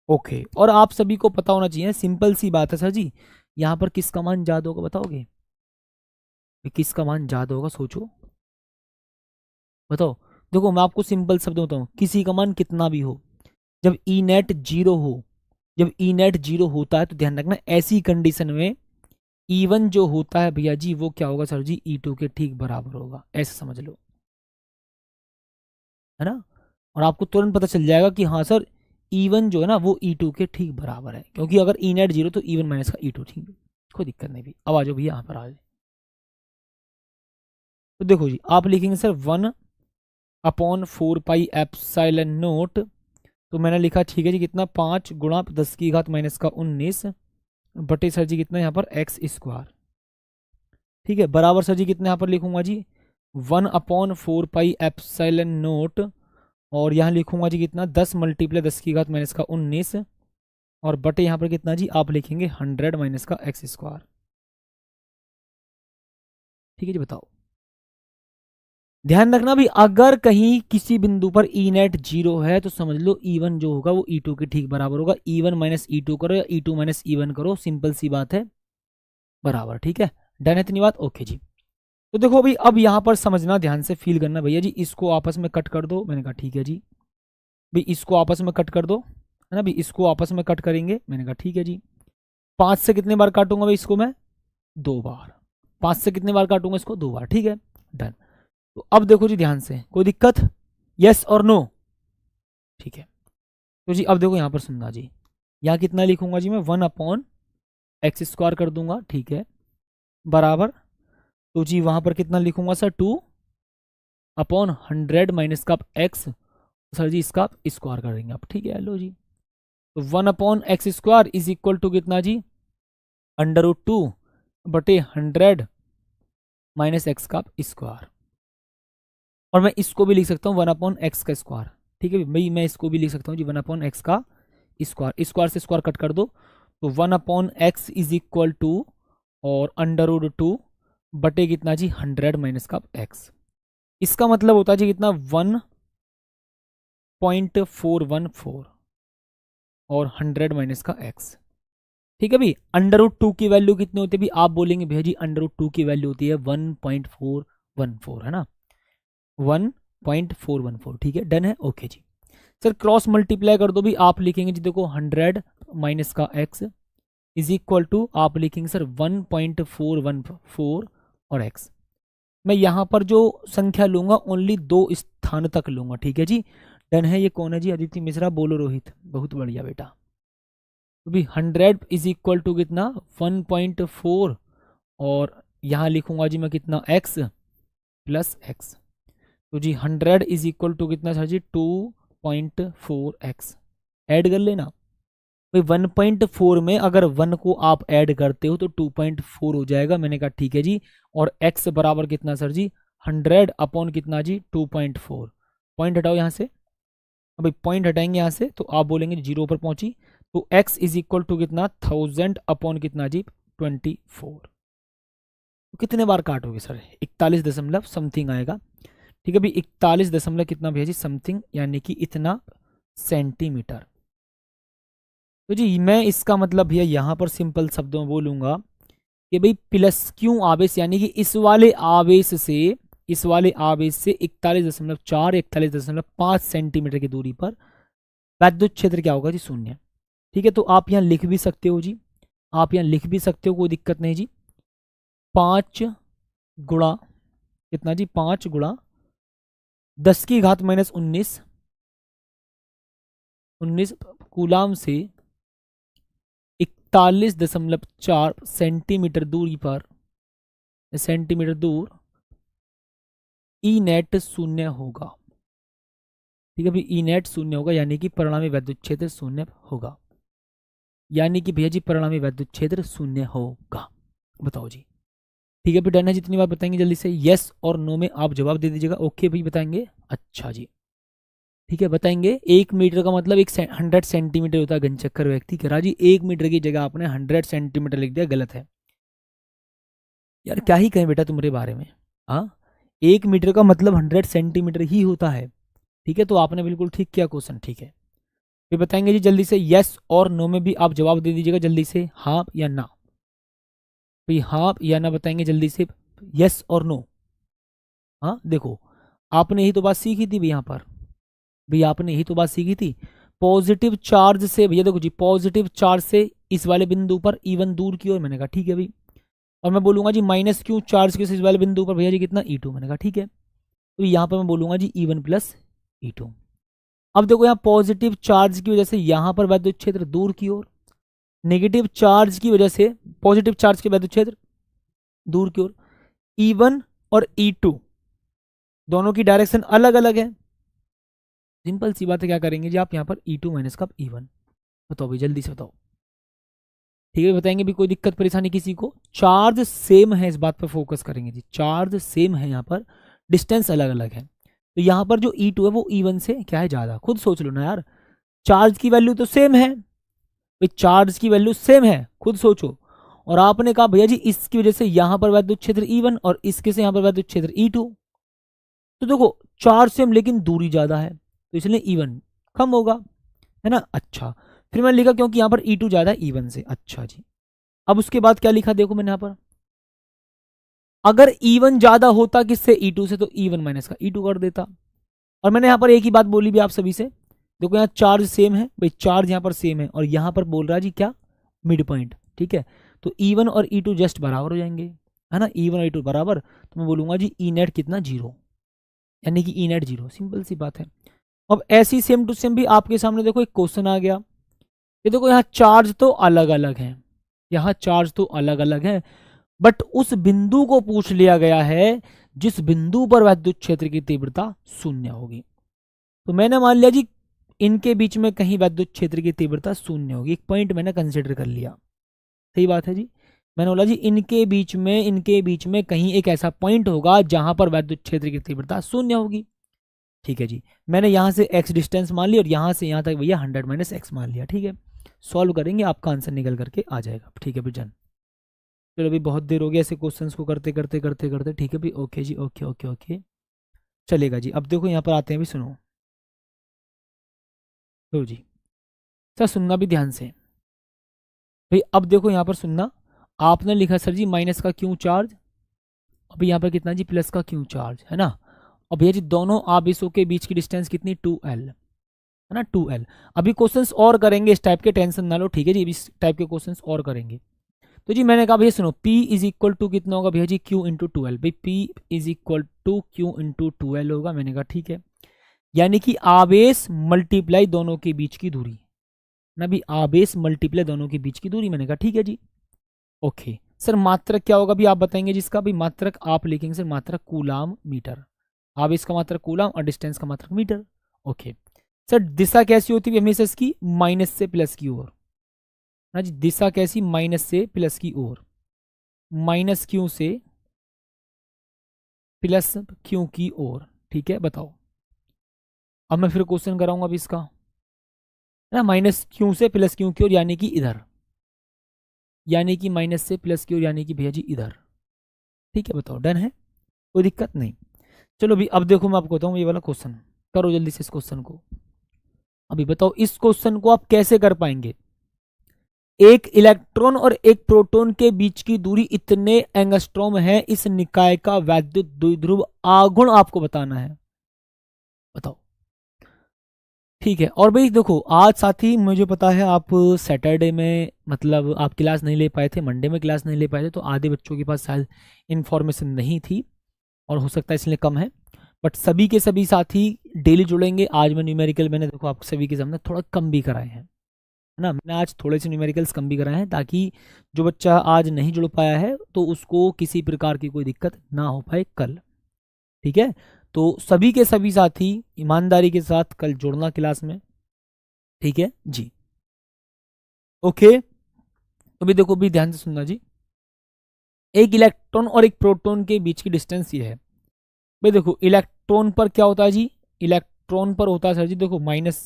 ओके और आप सभी को पता होना चाहिए सिंपल सी बात है सर जी यहां पर किसका मान याद होगा बताओगे? किसका मान याद होगा सोचो बताओ। देखो मैं आपको सिंपल शब्द बताऊं किसी का मान कितना भी हो जब ई नेट जीरो हो, जब ई नेट जीरो होता है तो ध्यान रखना ऐसी कंडीशन में E1 जो होता है भैया जी वो क्या होगा सर जी E2 के ठीक बराबर होगा, ऐसे समझ लो है ना। और आपको तुरंत पता चल जाएगा कि हाँ सर E1 जो है ना वो E2 के ठीक बराबर है क्योंकि अगर ई नेट जीरो तो E1 माइनस का E2 ठीक है कोई दिक्कत नहीं भी। अब आ जाओ भैया यहाँ पर आ जाए तो देखो जी आप लिखेंगे सर 1/4πε0 तो मैंने लिखा ठीक है जी कितना 5 गुणा 10 की घात माइनस का 19 बटे सर जी कितना यहाँ पर एक्स स्क्वायर। ठीक है बराबर सर जी कितना यहाँ पर लिखूंगा जी 1/4πε0 और यहाँ लिखूंगा जी कितना 10 मल्टीप्लाई 10 की घात माइनस का 19 और बटे यहाँ पर कितना जी आप लिखेंगे 100 माइनस का एक्स स्क्वायर। ठीक है जी बताओ ध्यान रखना भी अगर कहीं किसी बिंदु पर ई नेट जीरो है तो समझ लो E1 जो होगा वो E2 के ठीक बराबर होगा। E1 माइनस E2 करो या E2 माइनस E1 करो सिंपल सी बात है बराबर। ठीक है डन है इतनी बात। ओके जी तो देखो अभी अब यहाँ पर समझना ध्यान से फील करना भैया जी इसको आपस में कट कर दो। मैंने कहा ठीक है जी भाई इसको आपस में कट कर दो है ना भी इसको आपस में कट करेंगे। मैंने कहा ठीक है जी 5 से कितने बार काटूंगा भाई इसको मैं 2 बार। 5 से कितने बार काटूंगा इसको 2 बार। ठीक है डन। तो अब देखो जी ध्यान से कोई दिक्कत यस और नो? ठीक है तो जी अब देखो यहाँ पर सुनना जी यहाँ कितना लिखूंगा जी मैं 1/x² कर दूंगा। ठीक है बराबर तो जी वहां पर कितना लिखूंगा सर 2/100 माइनस का एक्स सर जी इसका स्क्वायर करेंगे आप। ठीक है लो जी तो 1/x² इज इक्वल टू कितना जी √2 बटे 100 माइनस एक्स का स्क्वायर। और मैं इसको भी लिख सकता हूँ 1/x का स्क्वायर। ठीक है भाई मैं इसको भी लिख सकता हूँ जी 1/x का स्क्वायर। स्क्वायर से स्क्वायर कट कर दो तो 1/x इज इक्वल टू और √2 बटे कितना जी 100 माइनस का एक्स। इसका मतलब होता है जी कितना 1.414 और 100 माइनस का एक्स। ठीक है भाई √2 की वैल्यू कितनी होती है भी आप बोलेंगे भैया जी √2 की वैल्यू होती है 1.414 है ना 1.414। ठीक है डन है। ओके जी सर क्रॉस मल्टीप्लाई कर दो भी आप लिखेंगे जी देखो 100 माइनस का एक्स इज इक्वल टू आप लिखेंगे सर 1.414 और एक्स। मैं यहाँ पर जो संख्या लूंगा ओनली 2 स्थान तक लूंगा। ठीक है जी डन है। ये कौन है जी अदिति मिश्रा बोलो रोहित बहुत बढ़िया बेटा। तो भी 100 इज इक्वल टू कितना 1.4 और यहाँ लिखूंगा जी मैं कितना x प्लस एक्स। तो जी 100 इज इक्वल टू कितना सर जी 2.4x ऐड कर लेना भाई 1.4 में अगर 1 को आप ऐड करते हो तो 2.4 हो जाएगा। मैंने कहा ठीक है जी और x बराबर कितना सर जी 100 अपॉन कितना जी 2.4। पॉइंट हटाओ यहाँ से भाई पॉइंट हटाएंगे यहाँ से तो आप बोलेंगे जीरो पर पहुंची तो x इज इक्वल टू कितना 1000 अपॉन कितना जी 24। तो कितने बार काटोगे सर 41 दशमलव समथिंग आएगा। ठीक है भाई 41 दशमलव कितना भैया जी समथिंग यानी कि इतना सेंटीमीटर। तो जी मैं इसका मतलब भैया यहाँ पर सिंपल शब्दों में बोलूंगा कि भाई प्लस क्यू आवेश यानी कि इस वाले आवेश से 41.4 41.5 सेंटीमीटर की दूरी पर वैद्युत क्षेत्र क्या होगा जी शून्य। ठीक है तो आप यहाँ लिख भी सकते हो जी आप यहाँ लिख भी सकते हो कोई दिक्कत नहीं जी 5 गुणा कितना जी 5 गुणा 10 की घात माइनस 19 कूलाम से 41.4 सेंटीमीटर दूरी पर, सेंटीमीटर दूर ई नेट शून्य होगा। ठीक है भाई, ई नेट शून्य होगा, यानी कि परिणामी वैद्युत क्षेत्र शून्य होगा, यानी कि भैया जी परिणामी वैद्युत क्षेत्र शून्य होगा। बताओ जी। ठीक है, फिर डन है, जितनी बार बताएंगे जल्दी से यस और नो में आप जवाब दे दीजिएगा। ओके भाई बताएंगे, अच्छा जी ठीक है बताएंगे। 1 मीटर का मतलब 100 सेंटीमीटर होता है घनचक्कर व्यक्ति कह रहा जी, 1 मीटर की जगह आपने 100 सेंटीमीटर लिख दिया, गलत है यार, क्या ही कहें बेटा तुम्हारे बारे में। हाँ, 1 मीटर का मतलब 100 सेंटीमीटर ही होता है। ठीक है, तो आपने बिल्कुल ठीक किया क्वेश्चन। ठीक है, फिर बताएंगे जी जल्दी से यस और नो में भी आप जवाब दे दीजिएगा जल्दी से, हाँ या ना। भाई हाँ या ना बताएंगे जल्दी से, यस और नो। हाँ देखो, आपने यही तो बात सीखी थी भैया यहाँ पर, भैया आपने यही तो बात सीखी थी। पॉजिटिव चार्ज से, भैया देखो जी, पॉजिटिव चार्ज से इस वाले बिंदु पर इवन दूर की ओर, मैंने कहा ठीक है भाई। और मैं बोलूंगा जी माइनस क्यू चार्ज के इस वाले बिंदु पर, भैया जी कितना E2, मैंने कहा ठीक है। तो यहाँ पर मैं बोलूंगा जी E1 प्लस E2। अब देखो यहाँ पॉजिटिव चार्ज की वजह से यहाँ पर वैद्युत क्षेत्र दूर की ओर, नेगेटिव चार्ज की वजह से पॉजिटिव चार्ज के वैद्युत क्षेत्र दूर की ओर। E1 और E2 दोनों की डायरेक्शन अलग अलग है। सिंपल सी बात है, क्या करेंगे जी आप यहाँ पर E2 माइनस का E1। बताओ भाई जल्दी से बताओ। ठीक है बताएंगे भी, कोई दिक्कत परेशानी किसी को? चार्ज सेम है, इस बात पर फोकस करेंगे जी, चार्ज सेम है, यहाँ पर डिस्टेंस अलग अलग है। तो यहाँ पर जो E2 है वो E1 से क्या है ज्यादा, खुद सोच लो ना यार, चार्ज की वैल्यू तो सेम है भाई, चार्ज की वैल्यू सेम है, खुद सोचो। और आपने कहा भैया जी इसकी वजह से यहाँ पर वैद्युत क्षेत्र E1 और इसके से यहाँ पर वैद्युत क्षेत्र E2। तो देखो चार्ज सेम लेकिन दूरी ज्यादा है, तो इसलिए E1 कम होगा, है ना। अच्छा, फिर मैंने लिखा क्योंकि यहाँ पर E2 ज्यादा है E1 से। अच्छा जी, अब उसके बाद क्या लिखा देखो मैंने यहाँ पर, अगर E1 ज्यादा होता किससे, E2 से, तो E1 माइनस का E2 कर देता। और मैंने यहाँ पर एक ही बात बोली भी आप सभी से, देखो यहाँ चार्ज सेम है भाई, चार्ज यहाँ पर सेम है, और यहाँ पर बोल रहा है जी क्या, मिड पॉइंट। ठीक है, तो E1 और E2 जस्ट बराबर हो जाएंगे, है ना, E1 और E2 बराबर। तो मैं बोलूंगा जी ई नेट कितना, 0, यानी कि ई नेट 0, सिंपल सी बात है। अब ऐसी सेम टू सेम भी आपके सामने देखो एक क्वेश्चन आ गया, ये देखो यहाँ चार्ज तो अलग अलग है, यहाँ चार्ज तो अलग अलग है, बट उस बिंदु को पूछ लिया गया है जिस बिंदु पर वैद्युत क्षेत्र की तीव्रता शून्य होगी। तो मैंने मान लिया जी इनके बीच में कहीं वैद्युत क्षेत्र की तीव्रता शून्य होगी, एक पॉइंट मैंने कंसिडर कर लिया। सही बात है जी, मैंने बोला जी इनके बीच में कहीं एक ऐसा पॉइंट होगा जहां पर वैद्युत क्षेत्र की तीव्रता शून्य होगी। ठीक है जी, मैंने यहां से x डिस्टेंस मान लिया और यहां से यहां तक भैया 100 माइनस एक्स मान लिया। ठीक है, सॉल्व करेंगे, आपका आंसर निकल करके आ जाएगा। ठीक है भैया, चलो अभी बहुत देर हो गया ऐसे क्वेश्चंस को करते करते करते करते। ठीक है भाई, ओके जी, ओके ओके ओके, चलेगा जी। अब देखो यहाँ पर आते हैं भी, सुनो लो जी, सर सुनना भी ध्यान से भाई। अब देखो यहाँ पर सुनना, आपने लिखा सर जी माइनस का क्यों चार्ज, अभी यहाँ पर कितना जी प्लस का क्यों चार्ज, है ना। अब भैया जी दोनों आवेशों के बीच की डिस्टेंस कितनी, 2L, है ना, 2L। अभी क्वेश्चंस और करेंगे इस टाइप के, टेंशन ना लो। ठीक है जी, इस टाइप के क्वेश्चंस और करेंगे। तो जी मैंने कहा भैया सुनो, P इज इक्वल टू कितना होगा भैया जी, Q इंटू 2L। भाई P is equal to Q into 2L होगा, मैंने कहा ठीक है, यानी कि आवेश मल्टीप्लाई दोनों के बीच की दूरी ना, भी आवेश मल्टीप्लाई दोनों के बीच की दूरी, मैंने कहा ठीक है जी। ओके सर, मात्रक क्या होगा भी आप बताएंगे जिसका भी मात्रक आप लिखेंगे सर, मात्रक कूलाम मीटर, आवेश का मात्रक कूलाम और डिस्टेंस का मात्रक मीटर। ओके सर, दिशा कैसी होती है हमेशा इसकी, माइनस से प्लस की ओर ना जी, दिशा कैसी, माइनस से प्लस की ओर, माइनस क्यू से प्लस क्यू की ओर। ठीक है बताओ, अब मैं फिर क्वेश्चन कराऊंगा अभी इसका, है ना, माइनस क्यू से प्लस क्यू की ओर, यानी कि इधर, यानी कि माइनस से प्लस की ओर, यानी कि भैया जी इधर। ठीक है बताओ, डन है, कोई दिक्कत नहीं। चलो अभी अब देखो मैं आपको बताऊं ये वाला क्वेश्चन, करो जल्दी से इस क्वेश्चन को। अभी बताओ इस क्वेश्चन को आप कैसे कर पाएंगे, एक इलेक्ट्रॉन और एक प्रोटॉन के बीच की दूरी इतने एंगस्ट्रॉम है, इस निकाय का वैद्युत द्विध्रुव आघूर्ण आपको बताना है, बताओ। ठीक है, और भाई देखो आज साथी मुझे पता है आप सैटरडे में मतलब आप क्लास नहीं ले पाए थे, मंडे में क्लास नहीं ले पाए थे, तो आधे बच्चों के पास शायद इन्फॉर्मेशन नहीं थी। और हो सकता है इसलिए कम है, बट सभी के सभी साथी डेली जुड़ेंगे। आज मैं न्यूमेरिकल मैंने देखो आप सभी के सामने थोड़ा कम भी कराए हैं, है ना। मैंने आज थोड़े से न्यूमेरिकल्स कम भी कराए हैं ताकि जो बच्चा आज नहीं जुड़ पाया है तो उसको किसी प्रकार की कोई दिक्कत ना हो पाए कल, ठीक है। तो सभी के सभी साथी ईमानदारी के साथ कल जुड़ना क्लास में, ठीक है जी। ओके, तो भी देखो भी ध्यान से सुनना जी। एक इलेक्ट्रॉन और एक प्रोटॉन के बीच की डिस्टेंस ये है भाई। देखो इलेक्ट्रॉन पर क्या होता है जी, इलेक्ट्रॉन पर होता है सर जी देखो माइनस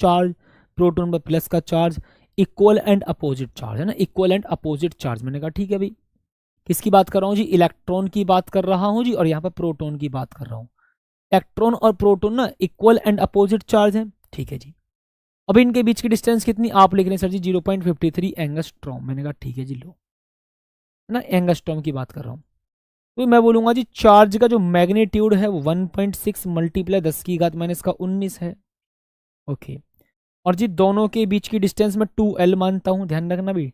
चार्ज, प्रोटॉन पर प्लस का charge, equal and opposite charge, है ना, इक्वल एंड अपोजिट चार्ज। मैंने कहा ठीक है भाई, किसकी बात कर रहा हूँ जी, इलेक्ट्रॉन की बात कर रहा हूँ जी, और यहाँ पर प्रोटॉन की बात कर रहा हूँ। इलेक्ट्रॉन और प्रोटॉन ना इक्वल एंड अपोजिट चार्ज है, ठीक है जी। अब इनके बीच की डिस्टेंस कितनी आप लिख रहे हैं सर जी 0.53 एंगस्ट्रॉम। मैंने कहा ठीक है जी, लो, है ना, एंगस्ट्रॉम की बात कर रहा हूँ। तो मैं बोलूंगा जी चार्ज का जो मैग्नीट्यूड है वो 1.6 मल्टीप्लाई 10 की घात माइनस का 19 है। ओके, और जी दोनों के बीच की डिस्टेंस में 2L मानता हूं, ध्यान रखना भी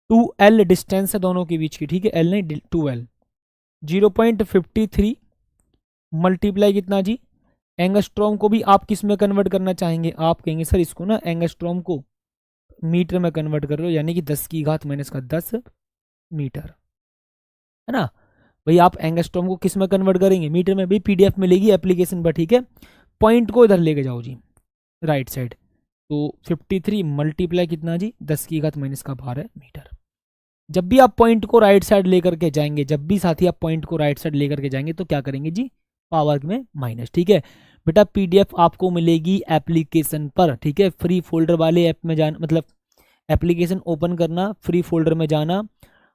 2L डिस्टेंस है दोनों के बीच की, ठीक है, L नहीं 2L। 0.53 मल्टीप्लाई कितना जी, एंगस्ट्रॉम को भी आप किस में कन्वर्ट करना चाहेंगे, आप कहेंगे सर इसको ना एंगस्ट्रॉम को मीटर में कन्वर्ट कर रहे हो, यानी कि 10 की घात माइनस का 10 मीटर, है ना। भाई आप एंगस्ट्रॉम को किस में कन्वर्ट करेंगे, मीटर में। भाई पीडीएफ मिलेगी एप्लीकेशन पर, ठीक है। पॉइंट को इधर लेके जाओ जी, राइट साइड। तो 53 मल्टीप्लाई कितना जी 10 की घात माइनस का 12 मीटर। जब भी आप पॉइंट को राइट साइड लेकर के जाएंगे, जब भी साथी आप पॉइंट को राइट साइड लेकर के जाएंगे तो क्या करेंगे जी, पावर में माइनस, ठीक है। बेटा पीडीएफ आपको मिलेगी एप्लीकेशन पर, ठीक है। फ्री फोल्डर वाले ऐप में जाना, मतलब एप्लीकेशन ओपन करना, फ्री फोल्डर में जाना,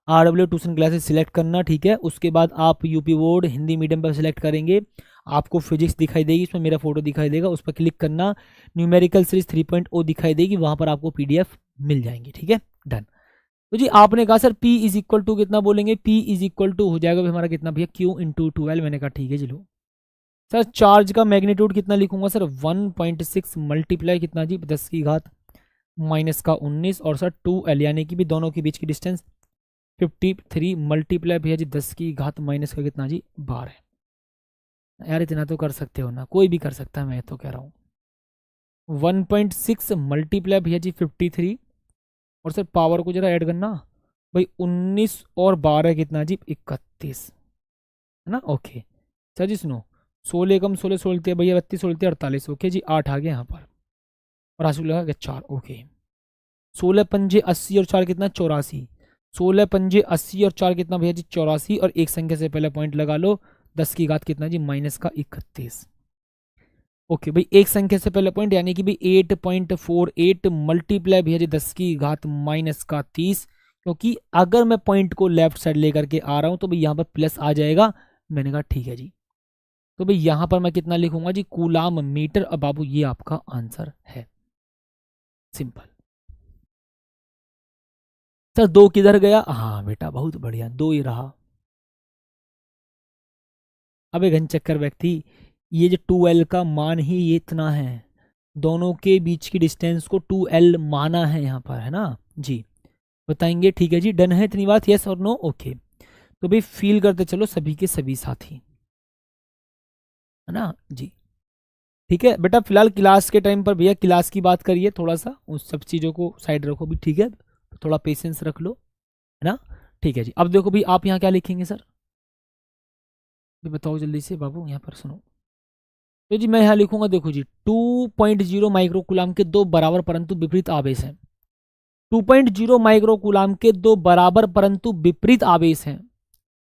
RW ट्यूशन क्लासेस सिलेक्ट करना, ठीक है। उसके बाद आप यूपी बोर्ड हिंदी मीडियम पर सिलेक्ट करेंगे, आपको फिजिक्स दिखाई देगी, इसमें मेरा फोटो दिखाई देगा, उस पर क्लिक करना, न्यूमेरिकल सीरीज 3.0 दिखाई देगी, वहां पर आपको पीडीएफ मिल जाएंगी, ठीक है, डन। तो जी आपने कहा sir P is equal to कितना बोलेंगे, P इज इक्वल टू हो जाएगा हमारा कितना भैया, Q इंटू 12। मैंने कहा ठीक है चलो सर। चार्ज का मैग्नीट्यूड कितना लिखूंगा सर, 1.6 मल्टीप्लाई कितना जी 10 की घात माइनस का 19, और सर 2L यानी कि भी दोनों के बीच की डिस्टेंस 53 मल्टीप्लाई भैया जी 10 की घात माइनस का कितना जी 12। यार इतना तो कर सकते हो ना, कोई भी कर सकता है, मैं तो कह रहा हूँ 1.6 मल्टीप्लाई भैया जी 53, और सर पावर को जरा ऐड करना भाई 19 और 12 कितना जी 31, है ना। ओके सर जी सुनो, 16 कम 16 सोलते भैया 32 सोलते 48, ओके जी 8 आ गया यहाँ पर, और आंसू लगा क्या 4, ओके। 16 पंजे 80 और 4 कितना 84, 16 पंजे 80 और 4 कितना भैया जी 84, और एक संख्या से पहले पॉइंट लगा लो, 10 की घात कितना जी माइनस का 31। ओके भाई एक संख्या से पहले पॉइंट यानी कि भाई 8.48 मल्टीप्लाई भैया जी 10 की घात माइनस का 30, क्योंकि अगर मैं पॉइंट को लेफ्ट साइड लेकर के आ रहा हूं तो भाई यहाँ पर प्लस आ जाएगा। मैंने कहा ठीक है जी, तो भाई यहाँ पर मैं कितना लिखूंगा जी कूलाम मीटर। अब बाबू ये आपका आंसर है, सिंपल। सर 2 किधर गया, हाँ बेटा बहुत बढ़िया, 2 ही रहा। अबे घन चक्कर व्यक्ति, ये जो 2L का मान ही ये इतना है, दोनों के बीच की डिस्टेंस को 2L माना है यहाँ पर, है ना जी। बताएंगे ठीक है जी, डन है इतनी बात, यस और नो, ओके। तो भाई फील करते चलो सभी के सभी साथी, है ना जी। ठीक है बेटा, फिलहाल क्लास के टाइम पर भैया क्लास की बात करिए, थोड़ा सा उस सब चीज़ों को साइड रखो भी, ठीक है, थोड़ा पेशेंस रख लो, है ना। ठीक है जी, अब देखो भाई आप यहाँ क्या लिखेंगे सर, भी बताओ जल्दी से बाबू, यहाँ पर सुनो। तो जी मैं यहाँ लिखूंगा, देखो जी 2.0 माइक्रोकुलाम के दो बराबर परंतु विपरीत आवेश हैं। 2.0 माइक्रोकुलाम के दो बराबर परंतु विपरीत आवेश हैं,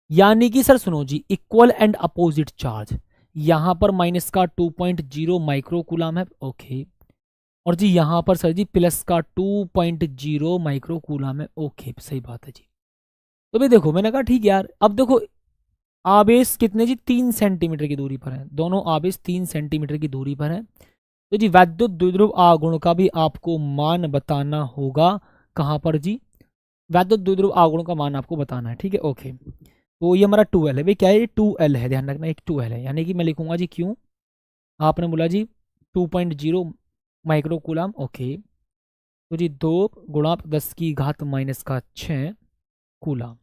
यानी कि सर सुनो जी इक्वल एंड अपोजिट चार्ज। यहां पर माइनस का 2.0 माइक्रोकुलाम है, ओके, और जी यहां पर सर जी प्लस का 2.0 माइक्रोकुलाम है, ओके सही बात है जी। तो भाई देखो मैंने कहा ठीक है यार, अब देखो आवेश कितने जी 3 सेंटीमीटर की दूरी पर है, दोनों आवेश 3 सेंटीमीटर की दूरी पर है। तो जी वैद्युत द्विध्रुव आगुण का भी आपको मान बताना होगा, कहां पर जी, वैद्युत द्विध्रुव आगुण का मान आपको बताना है, ठीक है, ओके। तो ये हमारा 2L है भाई, क्या है ये 2L है, ध्यान रखना एक 2L है, यानी कि मैं लिखूंगा जी क्यों, आपने बोला जी 2.0 माइक्रोकुलाम, ओके। तो जी 2 गुणा 10 की घात माइनस का 6 कूलाम,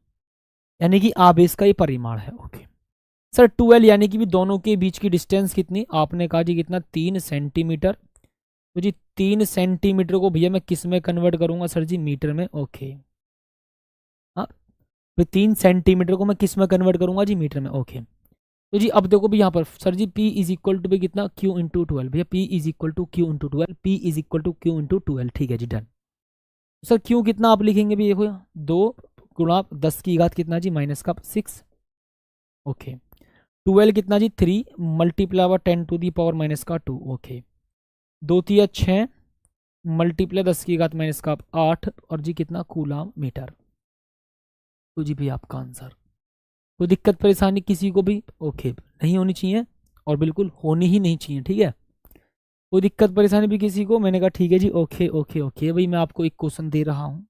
यानी कि आवेश का ये परिमाण है, ओके। सर 12 यानी कि भी दोनों के बीच की डिस्टेंस कितनी, आपने कहा जी कितना 3 सेंटीमीटर। तो जी 3 सेंटीमीटर को भैया मैं किस में कन्वर्ट करूंगा सर जी, मीटर में। ओके, हाँ, तो 3 सेंटीमीटर को मैं किस में कन्वर्ट करूंगा जी, मीटर में। ओके, तो जी अब देखो भी यहाँ पर सर जी P इज इक्वल टू भी कितना, Q इंटू 12। भैया P is equal to Q into 12, P is equal to Q into 12। ठीक है जी, डन। सर Q कितना आप लिखेंगे भी, देखो 2 गुणा 10 की घात कितना जी, -6। ओके, 12 कितना जी 3 मल्टीप्लाई हुआ 10⁻⁻²। ओके, 2×3 = 6 मल्टीप्लाई 10⁻⁸ और जी कितना, कूलाम मीटर। तो जी भैया आपका आंसर। कोई दिक्कत परेशानी किसी को भी ओके नहीं होनी चाहिए, और बिल्कुल होनी ही नहीं चाहिए, ठीक है। कोई दिक्कत परेशानी भी किसी को, मैंने कहा ठीक है जी, ओके ओके ओके। भाई मैं आपको एक क्वेश्चन दे रहा हूँ,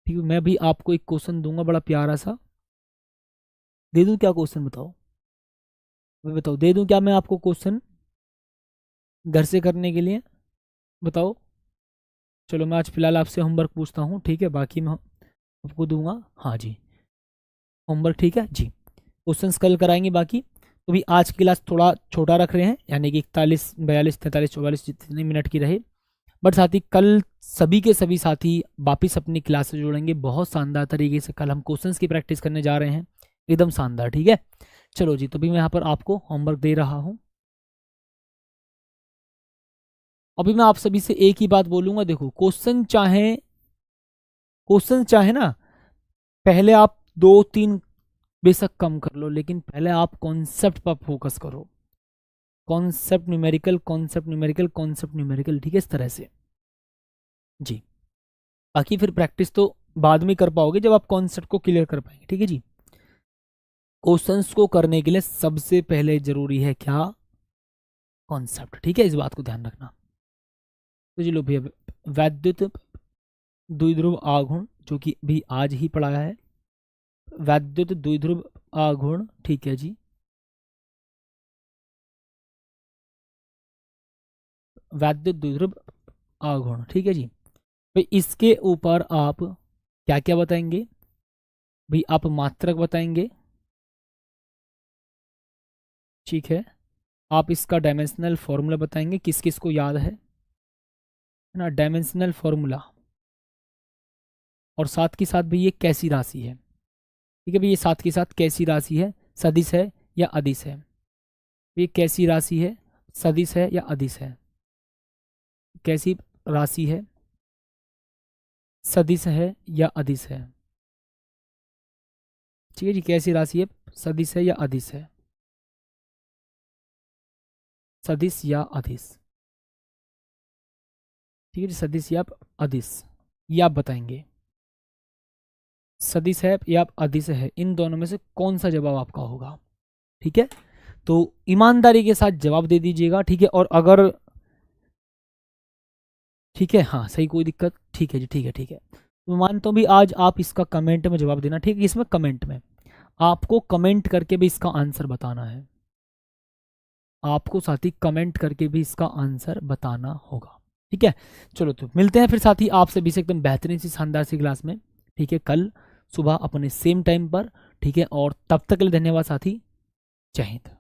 ठीक है, मैं भी आपको एक क्वेश्चन दूंगा बड़ा प्यारा सा। दे दूं क्या क्वेश्चन, बताओ, मैं बताओ दे दूं क्या मैं आपको क्वेश्चन घर से करने के लिए, बताओ। चलो मैं आज फिलहाल आपसे होमवर्क पूछता हूँ, ठीक है, बाकी मैं आपको दूंगा। हाँ जी, होमवर्क, ठीक है जी, क्वेश्चंस कल कराएंगे बाकी। तो भी आज की क्लास थोड़ा छोटा रख रहे हैं, यानी कि 41 42 43 44 जितने मिनट की रहे। बट साथ ही कल सभी के सभी साथी वापिस अपनी क्लास से जुड़ेंगे बहुत शानदार तरीके से। कल हम क्वेश्चंस की प्रैक्टिस करने जा रहे हैं, एकदम शानदार, ठीक है। चलो जी, तो भी मैं यहाँ पर आपको होमवर्क दे रहा हूँ। अभी मैं आप सभी से एक ही बात बोलूंगा, देखो क्वेश्चन चाहे ना पहले आप 2-3 बेशक कम कर लो, लेकिन पहले आप कॉन्सेप्ट पर फोकस करो। Concept numerical, concept numerical, concept numerical, ठीक है, इस तरह से जी। बाकी फिर प्रैक्टिस तो बाद में कर पाओगे जब आप कॉन्सेप्ट को क्लियर कर पाएंगे, ठीक है जी। क्वेश्चंस को करने के लिए सबसे पहले जरूरी है क्या, कॉन्सेप्ट, ठीक है, इस बात को ध्यान रखना। तो जी लो भैया, वैद्युत द्विध्रुव आघूर्ण, जो कि भी आज ही पढ़ाया है, वैद्युत द्विध्रुव आघूर्ण, ठीक है जी, वैद्युत द्विध्रुव आघूर्ण, ठीक है जी। भाई इसके ऊपर आप क्या क्या बताएंगे, भाई आप मात्रक बताएंगे, ठीक है, आप इसका डायमेंशनल फॉर्मूला बताएंगे, किस किस को याद है ना, डायमेंशनल फॉर्मूला। और साथ के साथ भी ये कैसी राशि है, ठीक है भाई, ये साथ के साथ कैसी राशि है, सदिश है या अदिश है, ये कैसी राशि है, सदिश है या अदिश है, कैसी राशि है, सदिश है या अदिश है, ठीक है जी, कैसी राशि है, सदिश है या अदिश है, सदिश या अदिश, ठीक है जी, सदिश या अदिश, ये आप बताएंगे। सदिश है या अदिश है, इन दोनों में से कौन सा जवाब आपका होगा, ठीक है। तो ईमानदारी के साथ जवाब दे दीजिएगा, ठीक है। और अगर ठीक है, हाँ सही, कोई दिक्कत, ठीक है जी, ठीक है ठीक है। तो मैं मानता हूँ भी आज आप इसका कमेंट में जवाब देना, ठीक है। इसमें कमेंट में आपको कमेंट करके भी इसका आंसर बताना है, आपको साथी कमेंट करके भी इसका आंसर बताना होगा, ठीक है। चलो तो मिलते हैं फिर साथी आपसे भी से एकदम बेहतरीन सी शानदार सी क्लास में, ठीक है, कल सुबह अपने सेम टाइम पर, ठीक है। और तब तक के लिए धन्यवाद साथी, जय हिंद।